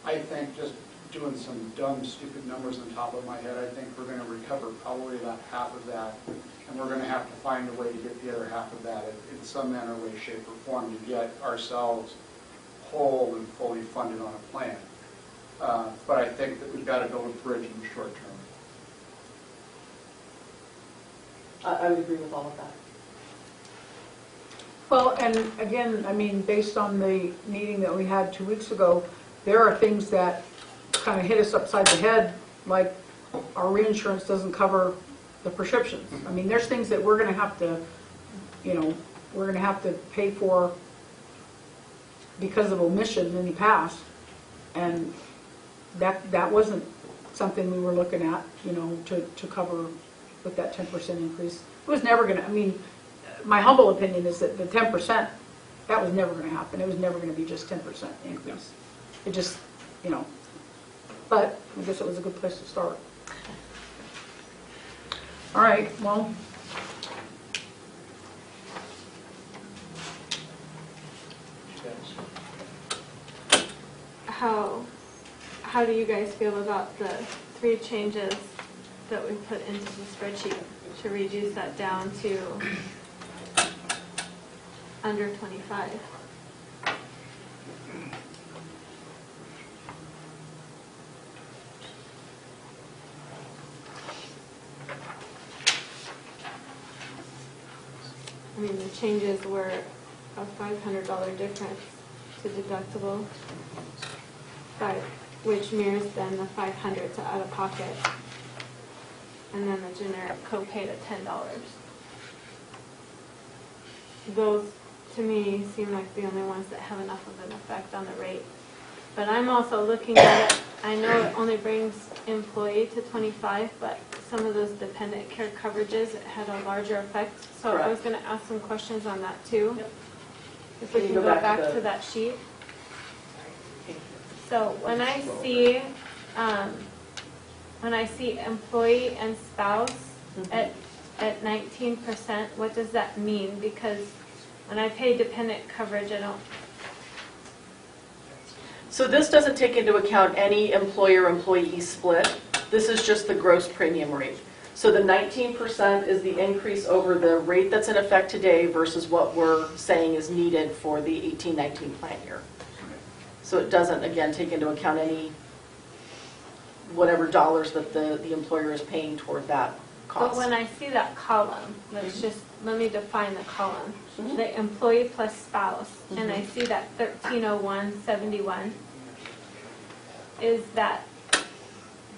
I think just doing some dumb, stupid numbers on top of my head, I think we're going to recover probably about half of that, and we're going to have to find a way to get the other half of that in some manner, way, shape, or form to get ourselves whole and fully funded on a plan. But I think that we've got to build a bridge in the short term. I would agree with all of that. Well, and again, I mean, based on the meeting that we had 2 weeks ago, there are things that kind of hit us upside the head, like our reinsurance doesn't cover the prescriptions. I mean, there's things that we're going to have to, you know, we're going to have to pay for because of omission in the past, and that wasn't something we were looking at, you know, to cover with that 10% increase. It was never going to, I mean, my humble opinion is that the 10%, that was never going to happen. It was never going to be just 10% increase. It just, you know, but I guess it was a good place to start. All right, well. How do you guys feel about the 3 changes that we put into the spreadsheet to reduce that down to under 25? I mean, the changes were a $500 difference to deductible, which mirrors then the $500 to out-of-pocket, and then the generic copay to $10. Those, to me, seem like the only ones that have enough of an effect on the rate. But I'm also looking at it, I know it only brings employee to 25, but some of those dependent care coverages, it had a larger effect. So I was going to ask some questions on that too. Yep. If we can go back to that sheet. So when I see employee and spouse at 19%, what does that mean? Because when I pay dependent coverage, I don't. So this doesn't take into account any employer-employee split. This is just the gross premium rate. So the 19% is the increase over the rate that's in effect today versus what we're saying is needed for the 18-19 plan year. So it doesn't, again, take into account any whatever dollars that the employer is paying toward that But when cost. I see that column, let me define the column. Mhm. The employee plus spouse, and I see that 1301.71. Is that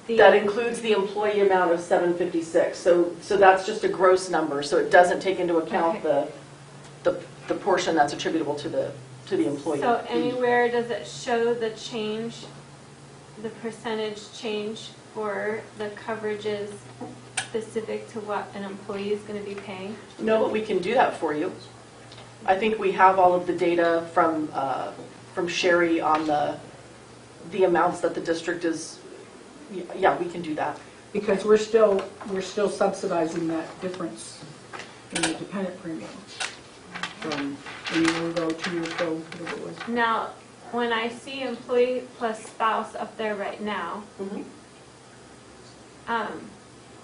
the? That includes the employee amount of $756, so that's just a gross number, so it doesn't take into account the portion that's attributable to the employee. So anywhere does it show the change, the percentage change for the coverages specific to what an employee is going to be paying? No, but we can do that for you. I think we have all of the data from Sherry on the amounts that the district is, yeah, we can do that. Because we're still subsidizing that difference in the dependent premium from a year ago, 2 years ago, whatever it was. Now, when I see employee plus spouse up there right now,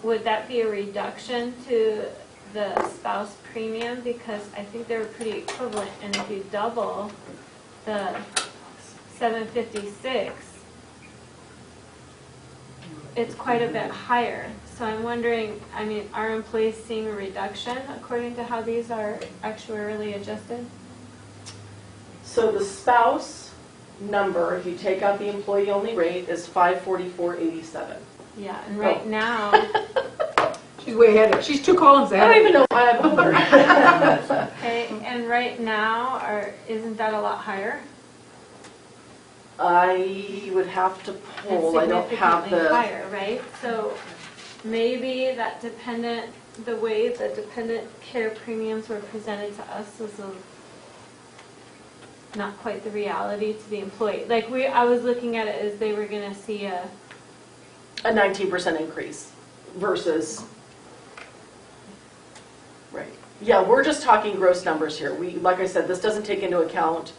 would that be a reduction to the spouse premium? Because I think they're pretty equivalent, and if you double the 756, it's quite a bit higher. So I'm wondering, I mean, are employees seeing a reduction according to how these are actuarially adjusted? So the spouse number, if you take out the employee-only rate, is 544.87. Yeah, and right now, She's way ahead. She's 2 columns I ahead. don't even know why I'm over. okay, and right now, isn't that a lot higher? I would have to It's pull, I don't have significantly the, higher, right? So maybe that the way the dependent care premiums were presented to us was not quite the reality to the employee. Like I was looking at it as they were going to see a 19% increase versus, right. Yeah, we're just talking gross numbers here. Like I said, this doesn't take into account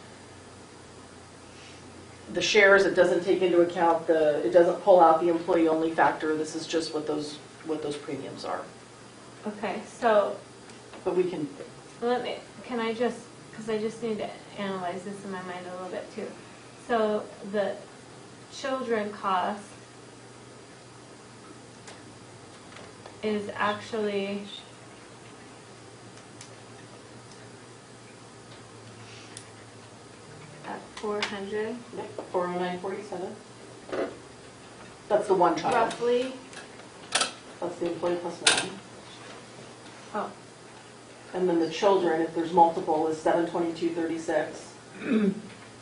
the shares, it doesn't take into account it doesn't pull out the employee-only factor. This is just what those premiums are. Okay, so But we can, can I just, because I just need to analyze this in my mind a little bit too. So the children cost is actually at 400 409.47. That's the one child. roughly. That's the employee plus one. Oh, And then the children, if there's multiple, is 722.36.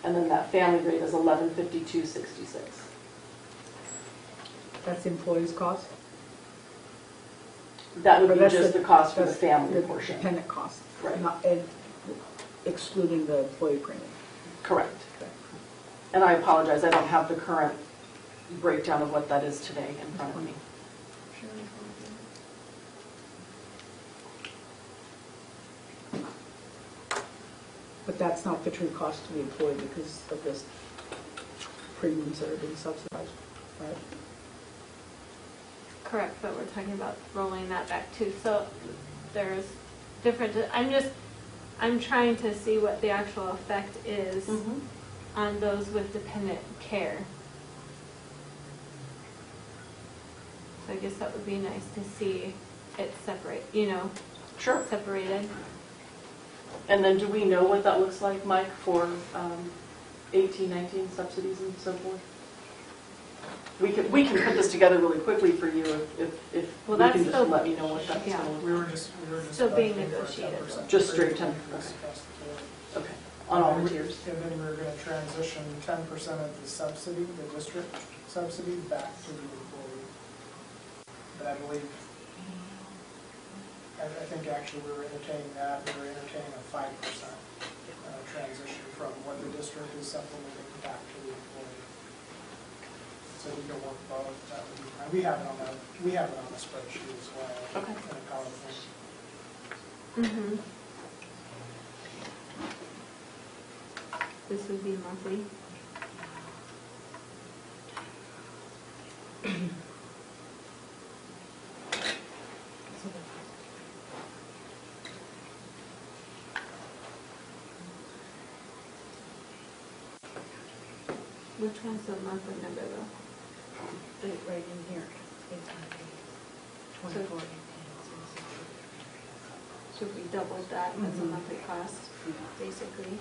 And then that family rate is 1152.66. That's the employee's cost? That would Or be that's just the cost for the that's family the portion. dependent cost, Right. and excluding the employee premium. Correct. And I apologize, I don't have the current breakdown of what that is today in front of me. But that's not the true cost to the employee because of this premiums that are being subsidized, right? correct, but we're talking about rolling that back too. So there's different, I'm trying to see what the actual effect is on those with dependent care. So I guess that would be nice to see it separate, Sure. separated. And then do we know what that looks like, Mike, for 18, 19 subsidies and so forth? We can put this together really quickly for you if Well, you that's can just still- let me know what that's yeah. going to look We were just Still being budgeting for a negotiated. 10% Just straight increase 10%. across the board. like. Okay, on all the tiers. And then we're going to transition 10% of the subsidy, the district subsidy, back to the employee. But I believe, I think actually we were entertaining that, we were entertaining a 5% transition from what the district is supplementing back to the employee. So we can work both, that would be fine. We have it on the spreadsheet as well. Okay. In a column. Mm-hmm. This would be monthly. Which one's the monthly number though? Right in here. So we doubled that as a monthly cost, basically.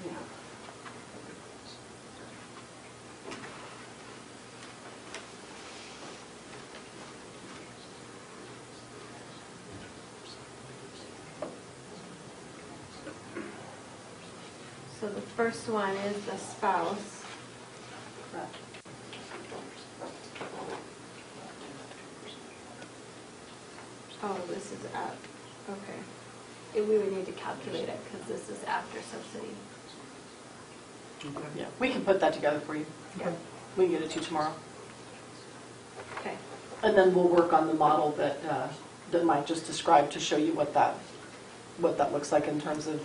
Yeah. So the first one is the spouse. Correct. Oh, this is at, okay. We would need to calculate it because this is after subsidy. Yeah, we can put that together for you. Okay. We can get it to you tomorrow. Okay. And then we'll work on the model that that Mike just described to show you what that looks like in terms of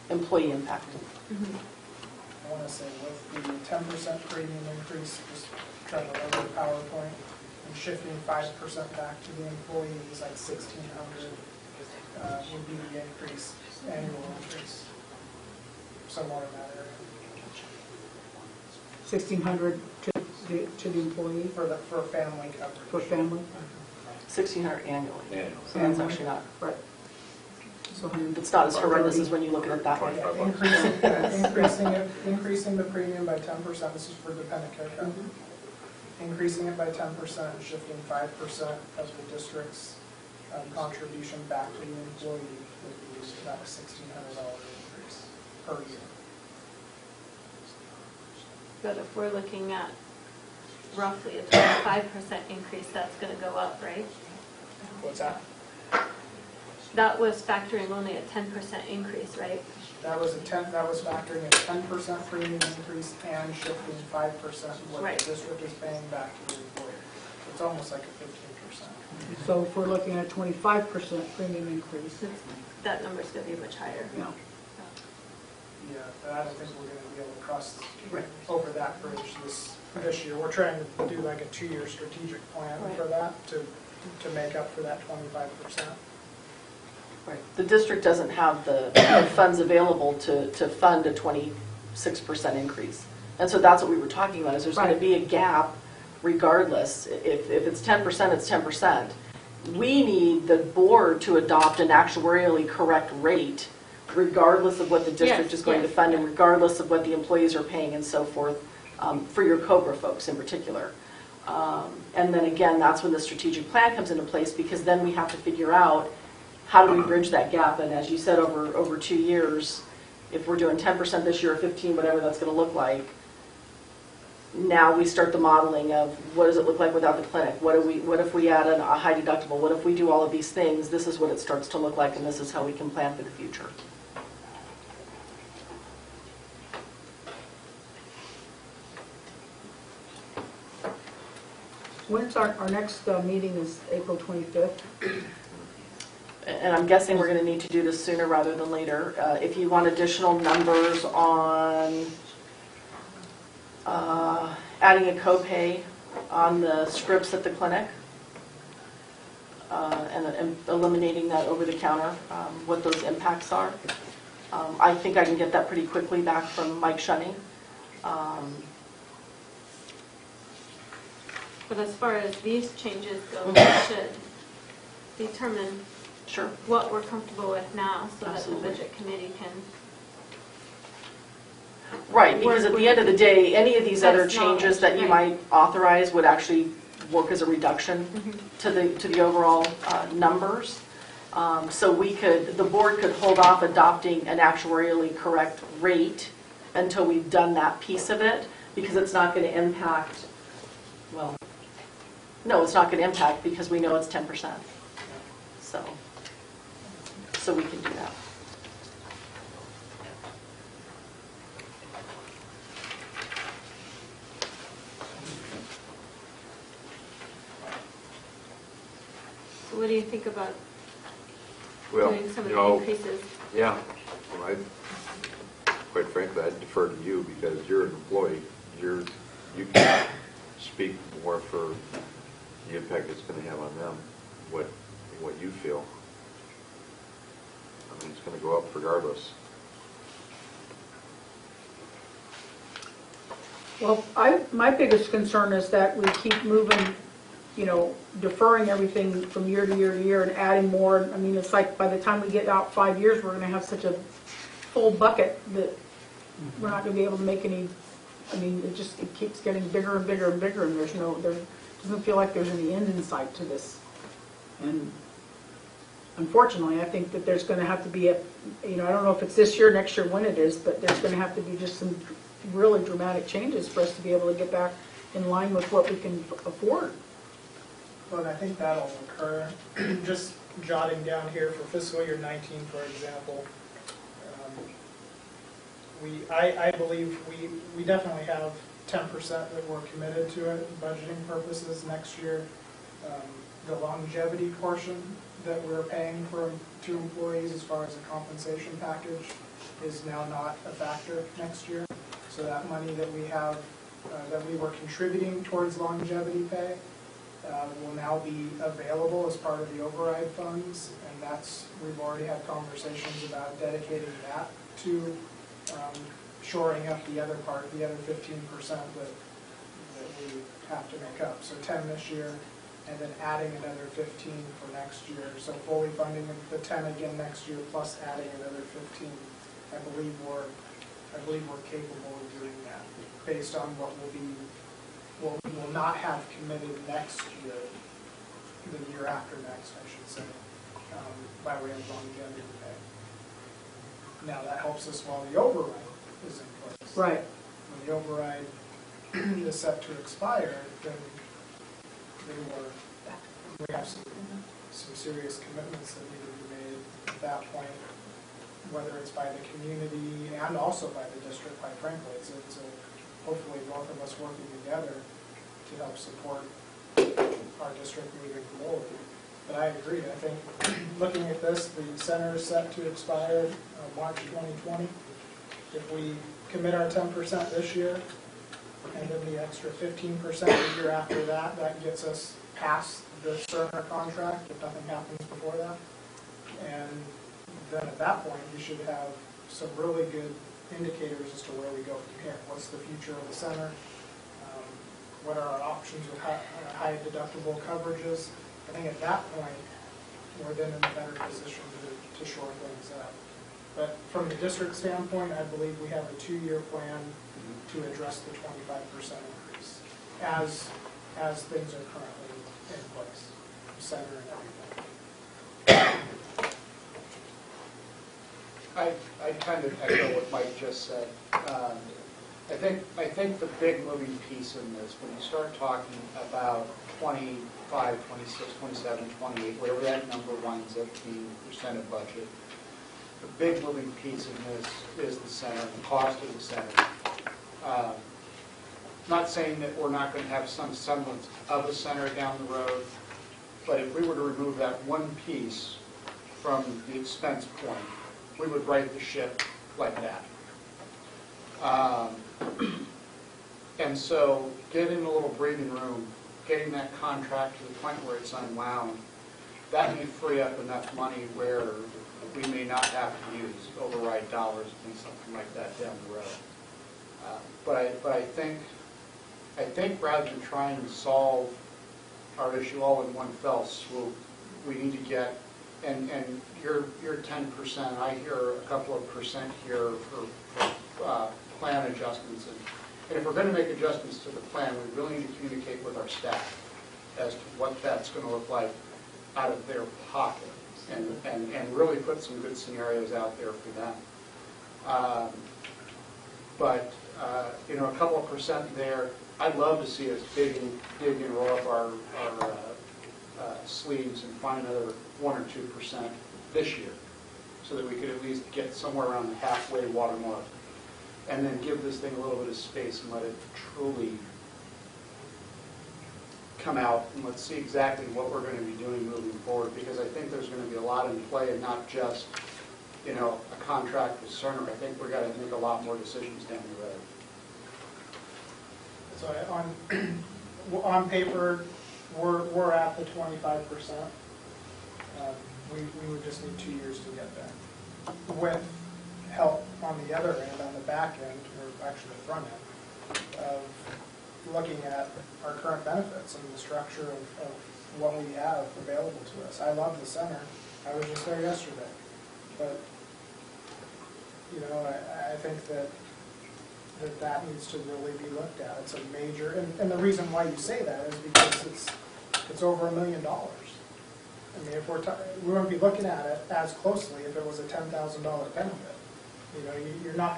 employee impact. I want to say with the 10% premium increase, just trying to load the PowerPoint, and shifting 5% back to the employees, like 1,600 would be the increase, annual increase, somewhere in that area. 1,600 to the employee For family coverage. for family? 1,600 annually. Annually. So that's actually not, Right. So 100. it's not as horrendous as when you look at it that way. Increasing the premium by 10%, this is for dependent care coverage. Increasing it by 10% and shifting 5% of the district's contribution back to the employee would be about a $1,600 increase per year. But if we're looking at roughly a 25% increase, that's going to go up, right? What's that? That was factoring only a 10% increase, right? That was factoring a 10% premium increase and shifting 5% of what Right. the district is paying back to the employer. It's almost like a 15%. So if we're looking at a 25% premium increase, That number's going to be much higher. you know, Yeah, but I don't think we're going to be able to cross Right. over that bridge this year. We're trying to do like a 2-year strategic plan Right. for that to make up for that 25%. Right. The district doesn't have the funds available to fund a 26% increase. And so that's what we were talking about, is there's going to Right. be a gap regardless. If it's 10%, it's 10%. We need the board to adopt an actuarially correct rate regardless of what the district Yes, is going to yes. fund and regardless of what the employees are paying and so forth, for your COBRA folks in particular. And then again, that's when the strategic plan comes into place, because then we have to figure out how do we bridge that gap. And as you said, over 2 years, if we're doing 10% this year or 15, whatever that's going to look like, now we start the modeling of what does it look like without the clinic? What if we add a high deductible? What if we do all of these things? This is what it starts to look like, and this is how we can plan for the future. when's our next meeting is April 25th? And I'm guessing we're going to need to do this sooner rather than later. If you want additional numbers on adding a copay on the scripts at the clinic, and eliminating that over the counter, what those impacts are. I think I can get that pretty quickly back from Mike Shunny. But as far as these changes go, we should determine Sure. what we're comfortable with now so Absolutely. that the budget committee can. Right, because at the end of the day, any of these other That's knowledge, changes that you right. might authorize would actually work as a reduction to the overall numbers. So the board could hold off adopting an actuarially correct rate until we've done that piece of it, because it's not going to impact, well, no, it's not going to impact because we know it's 10%. So we can do that. So what do you think about Well, doing some of you the know, increases? yeah, well, quite frankly, I'd defer to you because you're an employee. You can speak more for the impact it's going to have on them, what you feel. I mean, it's going to go up regardless. Well, my biggest concern is that we keep moving, deferring everything from year to year to year and adding more. I mean, it's like by the time we get out 5 years, we're gonna have such a full bucket that we're not gonna be able to make any, I mean, it keeps getting bigger and bigger and bigger, and there doesn't feel like there's any end in sight to this. And unfortunately, I think that there's gonna have to be I don't know if it's this year, next year, when it is, but there's gonna have to be just some really dramatic changes for us to be able to get back in line with what we can afford. Well, and I think that'll occur. Just jotting down here for fiscal year 19, for example, I believe we definitely have 10% that we're committed to it, budgeting purposes next year. The longevity portion that we're paying to employees as far as a compensation package is now not a factor next year. So that money that we have, that we were contributing towards longevity pay, will now be available as part of the override funds, and we've already had conversations about dedicating that to shoring up the other part, the other 15% that we have to make up. So 10 this year, and then adding another 15 for next year. So fully funding the 10 again next year, plus adding another 15. I believe we're capable of doing that, based on what we will not have committed next year, the year after next, I should say, by way of longevity pay. Now that helps us while the override is in place. Right. When the override is set to expire, then we have some serious commitments that need to be made at that point, whether it's by the community and also by the district, quite frankly. It's hopefully both of us working together to help support our district moving forward. But I agree. I think looking at this, the center is set to expire March 2020. If we commit our 10% this year, and then the extra 15% the year after that, that gets us past the Cerner contract if nothing happens before that. And then at that point, we should have some really good indicators as to where we go from here. What's the future of the center? What are our options with high deductible coverages? I think at that point, we're then in a better position to shore things up. But from the district standpoint, I believe we have a 2-year plan to address the 25% increase as things are currently in place, center and everything. I kind of echo what Mike just said. I think the big moving piece in this, when you start talking about 25, 26, 27, 28, whatever that number winds up being percent of budget, the big moving piece in this is the center, the cost of the center. Not saying that we're not going to have some semblance of a center down the road, but if we were to remove that one piece from the expense point, we would right the ship like that. And so getting a little breathing room, getting that contract to the point where it's unwound, that may free up enough money where we may not have to use override dollars and something like that down the road. But I think rather than trying to solve our issue all in one fell swoop, we need to get, and your 10%, I hear a couple of percent here for plan adjustments. And if we're going to make adjustments to the plan, we really need to communicate with our staff as to what that's going to look like out of their pocket, and really put some good scenarios out there for them. But a couple of percent there, I'd love to see us dig and roll up our sleeves and find another 1 or 2% this year, so that we could at least get somewhere around the halfway watermark, and then give this thing a little bit of space and let it truly come out, and let's see exactly what we're going to be doing moving forward, because I think there's going to be a lot in play, and not just a contract with Cerner. I think we've got to make a lot more decisions down the road. So on paper, we're at the 25%. We would just need 2 years to get there. With help on the other end, on the back end, or actually the front end, of looking at our current benefits and the structure of what we have available to us. I love the center. I was just there yesterday. But, you know, I think that needs to really be looked at. It's a major, and the reason why you say that is because it's over $1 million. I mean, if we wouldn't be looking at it as closely if it was a $10,000 benefit. You know, you're not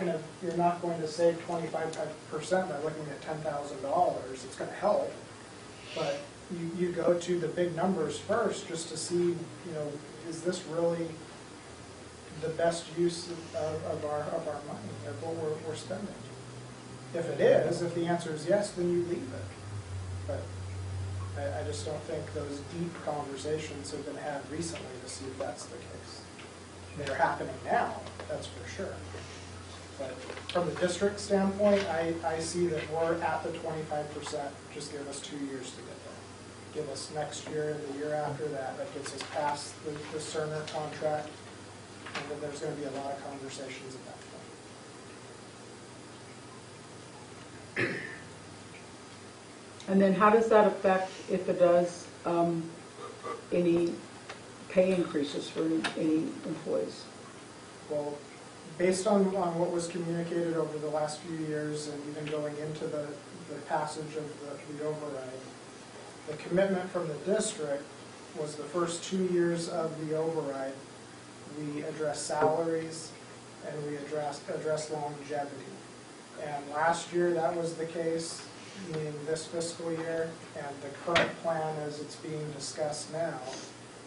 going to save 25% by looking at $10,000. It's going to help, but you go to the big numbers first just to see, you know, is this really the best use of our money, of what we're spending? If it is, if the answer is yes, then you leave it. But I just don't think those deep conversations have been had recently to see if that's the case. They're happening now, that's for sure. But from the district standpoint, I see that we're at the 25%. Just give us 2 years to get there. Give us next year and the year after that. That gets us past the Cerner contract, and then there's going to be a lot of conversations at that point. And then how does that affect, if it does, any pay increases for any employees? Well, based on what was communicated over the last few years and even going into the passage of the override, the commitment from the district was the first 2 years of the override, we address salaries and we address longevity. And last year that was the case, meaning this fiscal year, and the current plan as it's being discussed now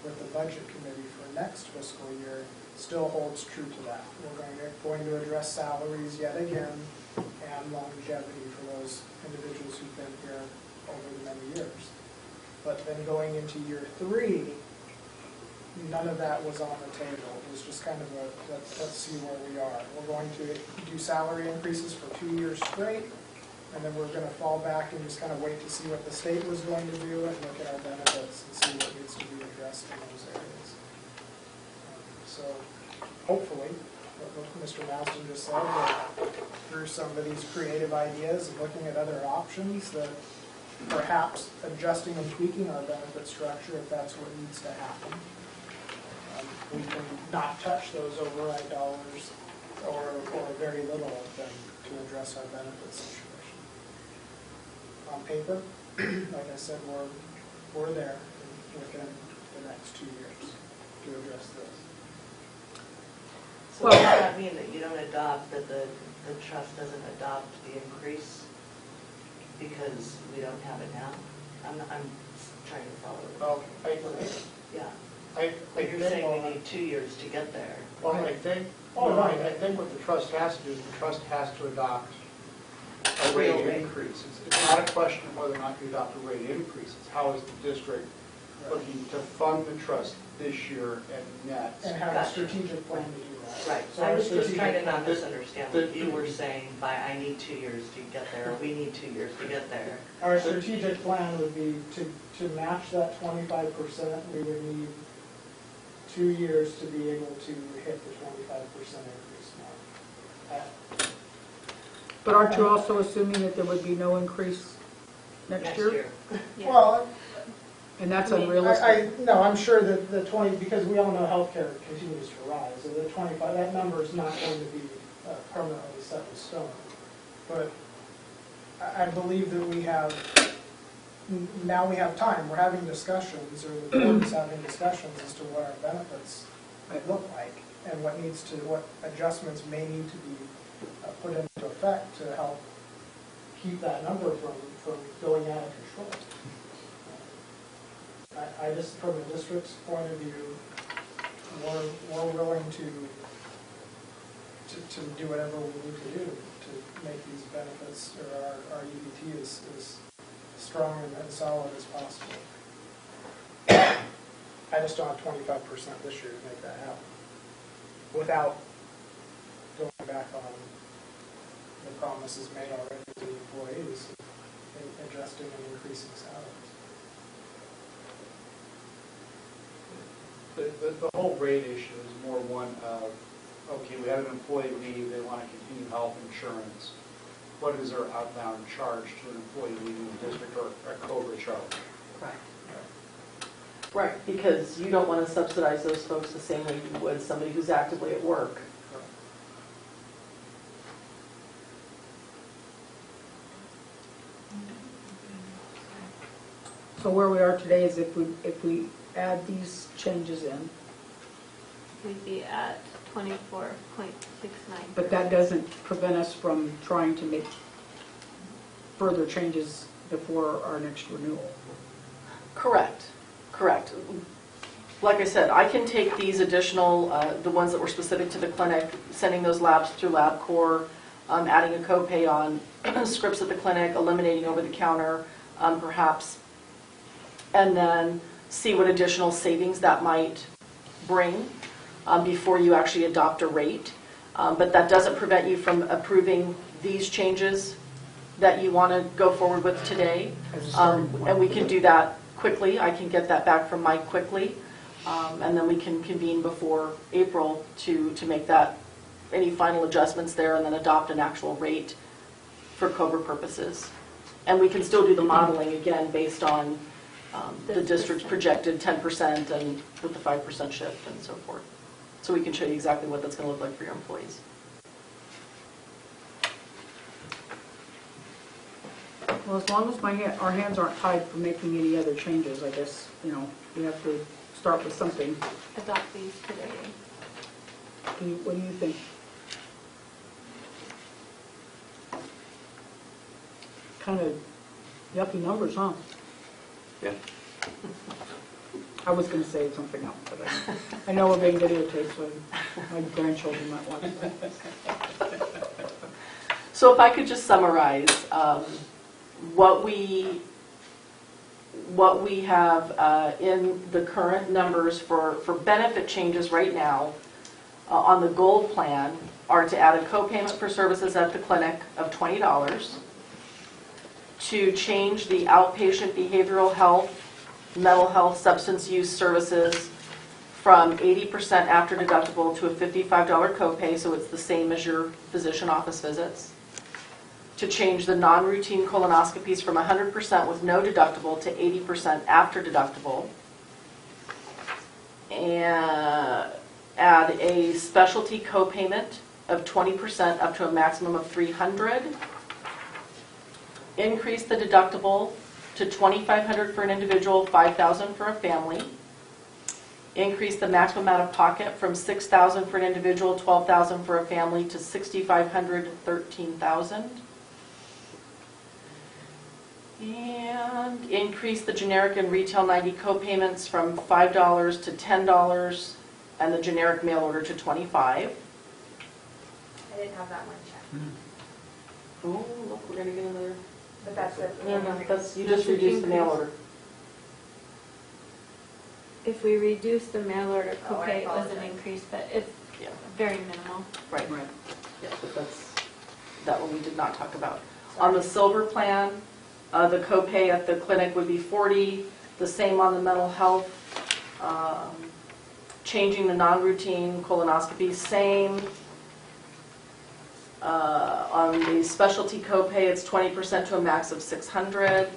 with the budget committee for next fiscal year still holds true to that. We're going to address salaries yet again and longevity for those individuals who've been here over the many years. But then going into year 3, none of that was on the table. It was just kind of let's see where we are. We're going to do salary increases for 2 years straight, and then we're going to fall back and just kind of wait to see what the state was going to do and look at our benefits and see what needs to be addressed in those areas. So hopefully, what Mr. Maston just said, that through some of these creative ideas and looking at other options, that perhaps adjusting and tweaking our benefit structure, if that's what needs to happen, we can not touch those override dollars or very little of them to address our benefit situation. On paper, like I said, we're there within the next 2 years to address this. So does that mean that you don't adopt, that the trust doesn't adopt the increase because we don't have it now? I'm trying to follow. Well, Yeah. I But you're saying we need 2 years to get there. Well, I think what the trust has to do is the trust has to adopt a rate increase. It's not a question of whether or not you adopt a rate increase. It's how is the district looking to fund the trust this year and next. And have a strategic plan to do that. Right. So I our was just trying to strategic not plan- misunderstand what you were saying by I need 2 years to get there, or we need 2 years to get there. Our strategic plan would be to match that 25%, we would need 2 years to be able to hit the 25% increase mark. But aren't you also assuming that there would be no increase next year? Well, And that's unrealistic? no, I'm sure that the 20, because we all know healthcare continues to rise, so the 25, that number is not going to be permanently set in stone. But I believe that now we have time, we're having discussions, or the board is having discussions as to what our benefits look like, and what adjustments may need to be put into effect to help keep that number from going out of control. I just, from the district's point of view, we're willing to do whatever we need to do to make these benefits, or our EBT as strong and solid as possible. I just don't have 25% this year to make that happen without going back on the promises made already to the employees in adjusting and increasing salaries. The whole rate issue is more one of, okay, we have an employee leave, they want to continue health insurance. what is our outbound charge to an employee leaving the district, or a COBRA charge? Right, because you don't want to subsidize those folks the same way you would somebody who's actively at work. So where we are today is if we add these changes in, We'd be at 24.69. but that doesn't prevent us from trying to make further changes before our next renewal. Correct, correct. Like I said, I can take these additional, the ones that were specific to the clinic, sending those labs through LabCorp, adding a copay on scripts at the clinic, eliminating over-the-counter, perhaps, and then see what additional savings that might bring before you actually adopt a rate. But that doesn't prevent you from approving these changes that you want to go forward with today. And we can do that quickly. I can get that back from Mike quickly. And then we can convene before April to make that, any final adjustments there, and then adopt an actual rate for COBRA purposes. And we can still do the modeling again based on the district's projected 10% and with the 5% shift and so forth. So we can show you exactly what that's going to look like for your employees. Well, as long as our hands aren't tied for making any other changes, I guess, we have to start with something. Adopt these today. What do you think? Kind of yucky numbers, huh? Yeah. I was going to say something else, but I know we're being videotaped, so my grandchildren might watch that. So if I could just summarize what we have in the current numbers for benefit changes right now on the gold plan are to add a copayment for services at the clinic of $20, to change the outpatient behavioral health, mental health, substance use services from 80% after deductible to a $55 copay, so it's the same as your physician office visits. To change the non-routine colonoscopies from 100% with no deductible to 80% after deductible. And add a specialty copayment of 20% up to a maximum of $300. Increase the deductible to $2,500 for an individual, $5,000 for a family. Increase the maximum out of pocket from $6,000 for an individual, $12,000 for a family, to $6,500, $13,000. And increase the generic and retail 90 co-payments from $5 to $10, and the generic mail order to $25. I didn't have that one checked, Oh, look, we're gonna get another. but that's it. No, that's, you just reduced the mail order. If we reduce the mail order Oh, I copay, it was an apologize. increase, but it's Yeah. very minimal. Right. Right. Yeah, but that one we did not talk about. On the silver plan, the copay at the clinic would be $40, the same on the mental health. Changing the non-routine colonoscopy, same. On the specialty copay, it's 20% to a max of $600.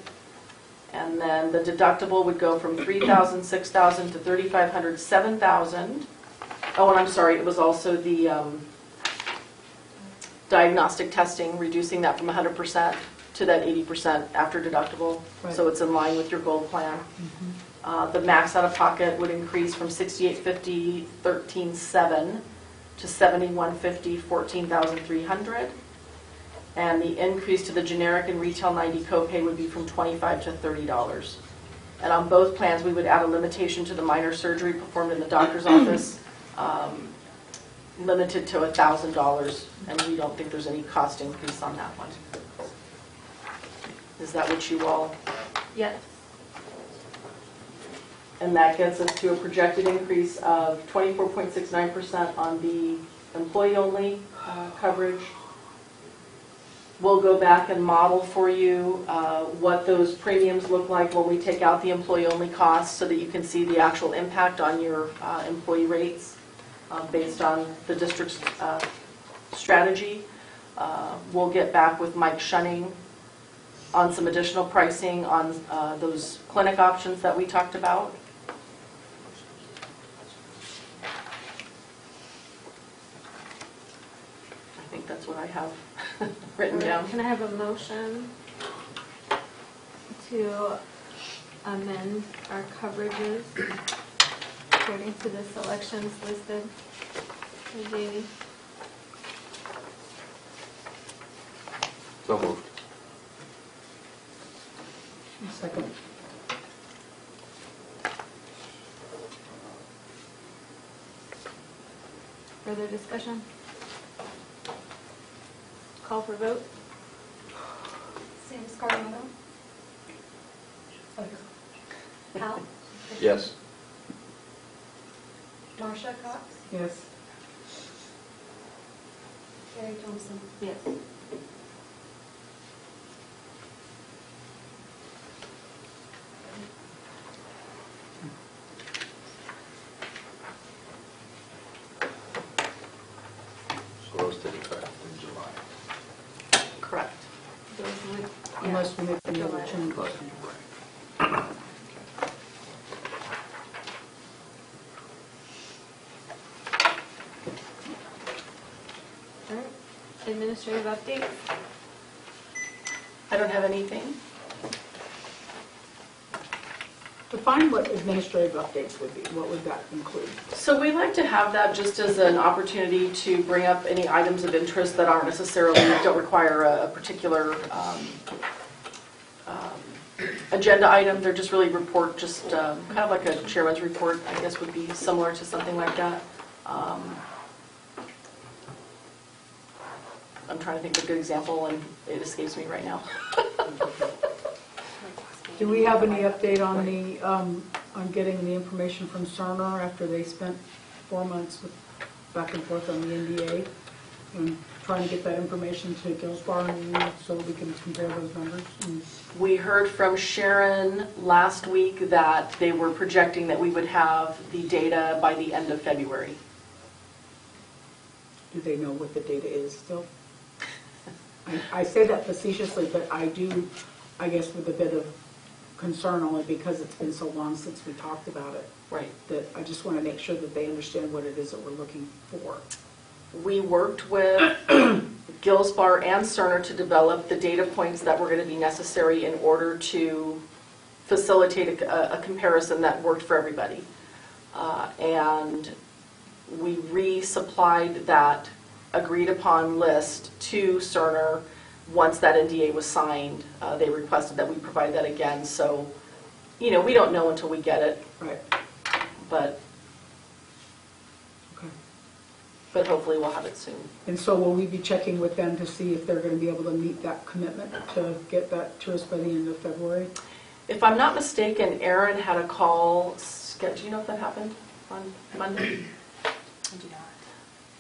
And then the deductible would go from $3,000, $6,000 to $3,500, $7,000. Oh, and I'm sorry, it was also the diagnostic testing, reducing that from 100% to that 80% after deductible. Right. So it's in line with your gold plan. The max out of pocket would increase from $6,850, $13,700 to $7,150, $14,300. And the increase to the generic and retail 90 copay would be from $25 to $30. And on both plans, we would add a limitation to the minor surgery performed in the doctor's office, limited to $1,000, and we don't think there's any cost increase on that one. Is that what you all? Yes. And that gets us to a projected increase of 24.69% on the employee-only coverage. We'll go back and model for you what those premiums look like when we take out the employee-only costs, so that you can see the actual impact on your employee rates based on the district's strategy. We'll get back with Mike Shunning on some additional pricing on those clinic options that we talked about. I think that's what I have written down. Can I have a motion to amend our coverages according to the selections listed for Jamie? So moved. Second. Further discussion? Call for vote? Sam Scarlino. Hal. Yes. Marcia Cox. Yes. Carrie Thompson. Yes. So those take effect in July. Correct. Those would, Unless we make any other July. changes. All right. Administrative updates? I don't have anything. Define what administrative updates would be. What would that include? So we like to have that just as an opportunity to bring up any items of interest that aren't necessarily, don't require a particular agenda item. They're just really report, just kind of like a chairman's report, I guess would be similar to something like that. I'm trying to think of a good example and it escapes me right now. Do we have any update on the, on getting the information from Cerner after they spent 4 months with back and forth on the NDA? And trying to get that information to Gillsbar and so we can compare those numbers? We heard from Sharon last week that they were projecting that we would have the data by the end of February. Do they know what the data is still? I say that facetiously, but I do, I guess, with a bit of concern only because it's been so long since we talked about it. Right. That I just want to make sure that they understand what it is that we're looking for. We worked with Gillsbar and Cerner to develop the data points that were going to be necessary in order to facilitate a comparison that worked for everybody. And we resupplied that agreed upon list to Cerner once that NDA was signed. They requested that we provide that again. So, you know, we don't know until we get it, Right. but Okay. but hopefully we'll have it soon. And so will we be checking with them to see if they're going to be able to meet that commitment to get that to us by the end of February? If I'm not mistaken, Aaron had a call, do you know if that happened on Monday? I do not.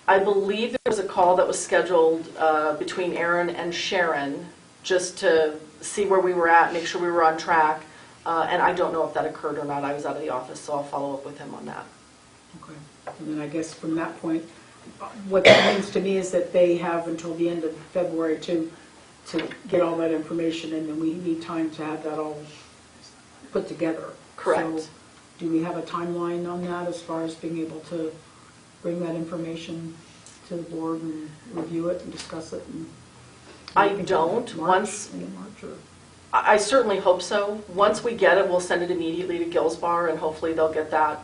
I believe there was a call that was scheduled between Aaron and Sharon just to see where we were at, make sure we were on track. And I don't know if that occurred or not. I was out of the office, so I'll follow up with him on that. Okay. And then I guess from that point, what that means to me is that they have until the end of February to get all that information, and then we need time to have that all put together. Correct. So do we have a timeline on that as far as being able to bring that information to the board and review it and discuss it? And I don't. End of March or? I certainly hope so. Once we get it, we'll send it immediately to Gillsbar, and hopefully they'll get that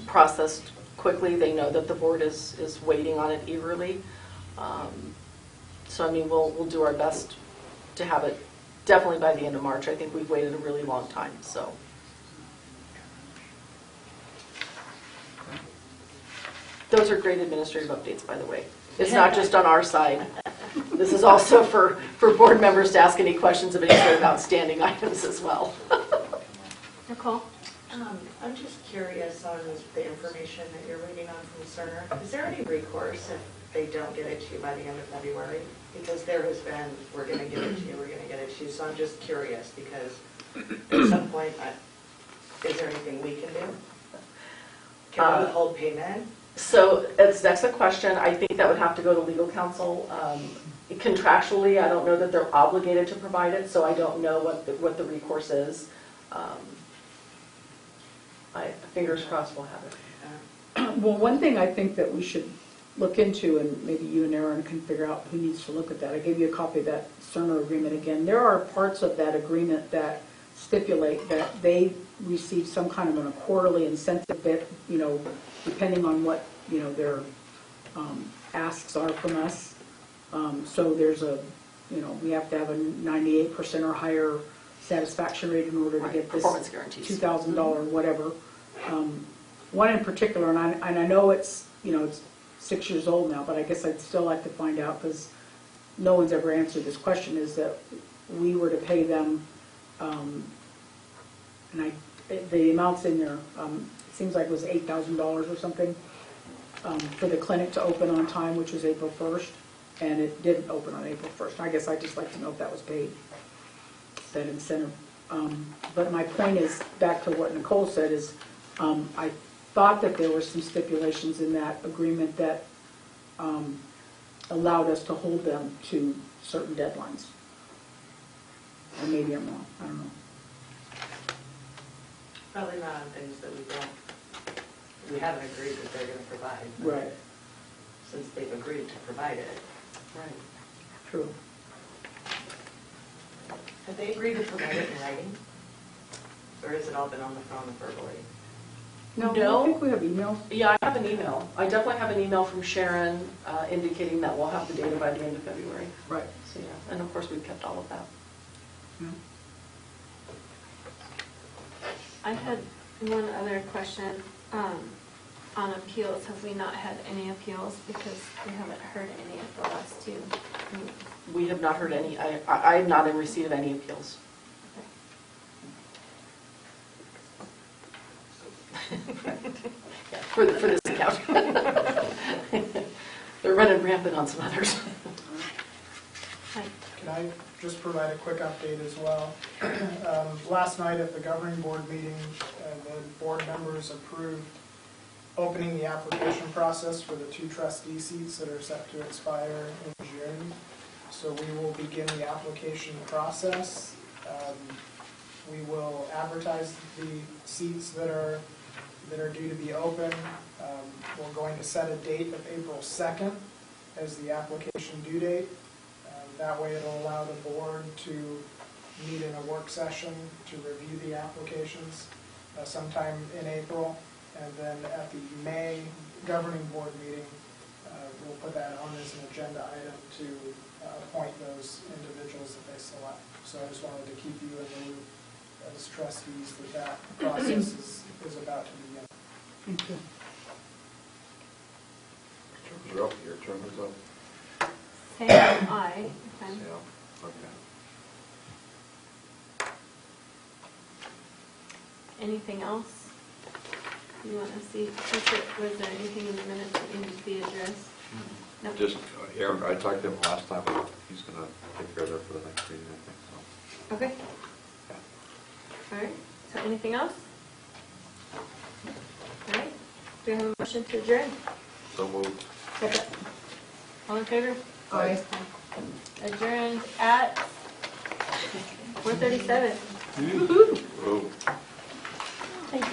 processed quickly. They know that the board is waiting on it eagerly. So, I mean, we'll do our best to have it definitely by the end of March. I think we've waited a really long time, so. Those are great administrative updates, by the way. It's not just on our side. This is also for board members to ask any questions of any sort of outstanding items as well. Nicole? I'm just curious on the information that you're waiting on from Cerner. Is there any recourse if they don't get it to you by the end of February? Because there has been, we're going to get it to you, we're going to get it to you. So I'm just curious because at some point, is there anything we can do? Can we withhold payment? So it's next a question. I think that would have to go to legal counsel. Contractually, I don't know that they're obligated to provide it, so I don't know what the recourse is. Fingers crossed we'll have it. Well, one thing I think that we should look into, and maybe you and Aaron can figure out who needs to look at that. I gave you a copy of that Cerner agreement again. There are parts of that agreement that stipulate that they receive some kind of a quarterly incentive bit, depending on what, their asks are from us. So there's we have to have a 98% or higher satisfaction rate in order to get this performance guarantees. $2,000 whatever. One in particular, and I know it's 6 years old now, but I guess I'd still like to find out, because no one's ever answered this question, is that we were to pay them, the amounts in there, it seems like it was $8,000 or something, for the clinic to open on time, which was April 1st, and it didn't open on April 1st. I guess I'd just like to know if that was paid, that incentive. But my point is, back to what Nicole said, is I thought that there were some stipulations in that agreement that allowed us to hold them to certain deadlines. Or maybe I'm wrong, I don't know. Probably not on things that we haven't agreed that they're going to provide. Right, Since they've agreed to provide it. Right. true. Have they agreed to provide it in writing? Or has it all been on the phone verbally? No. I think we have emails. Yeah, I have an email. I definitely have an email from Sharon indicating that we'll have the data by the end of February. Right. So yeah, and of course we've kept all of that. Yeah. I had one other question on appeals. Have we not had any appeals? Because we haven't heard any of the last two. We have not heard any, I am not in receipt of any appeals. Yeah, for this account. They're running rampant on some others. Can I just provide a quick update as well? Last night at the governing board meeting, the board members approved opening the application process for the 2 trustee seats that are set to expire in June. So we will begin the application process. We will advertise the seats that are due to be open. We're going to set a date of April 2nd as the application due date. That way it'll allow the board to meet in a work session to review the applications sometime in April. And then at the May governing board meeting, we'll put that on as an agenda item to appoint those individuals that they select. So I just wanted to keep you in the loop as trustees that process is about to begin. Thank you. You're up, your term is up. Say aye. Okay. Yeah, okay. Anything else you want to see? Was there anything in the minutes that needed to be addressed? No. Just, Aaron, I talked to him last time, he's going to take care of that for the next meeting, I think, so. Okay. Yeah. All right. So anything else? All right. Do we have a motion to adjourn? So moved. Second. All in favor? Aye. Adjourned at 4:37. Ooh. Thank you.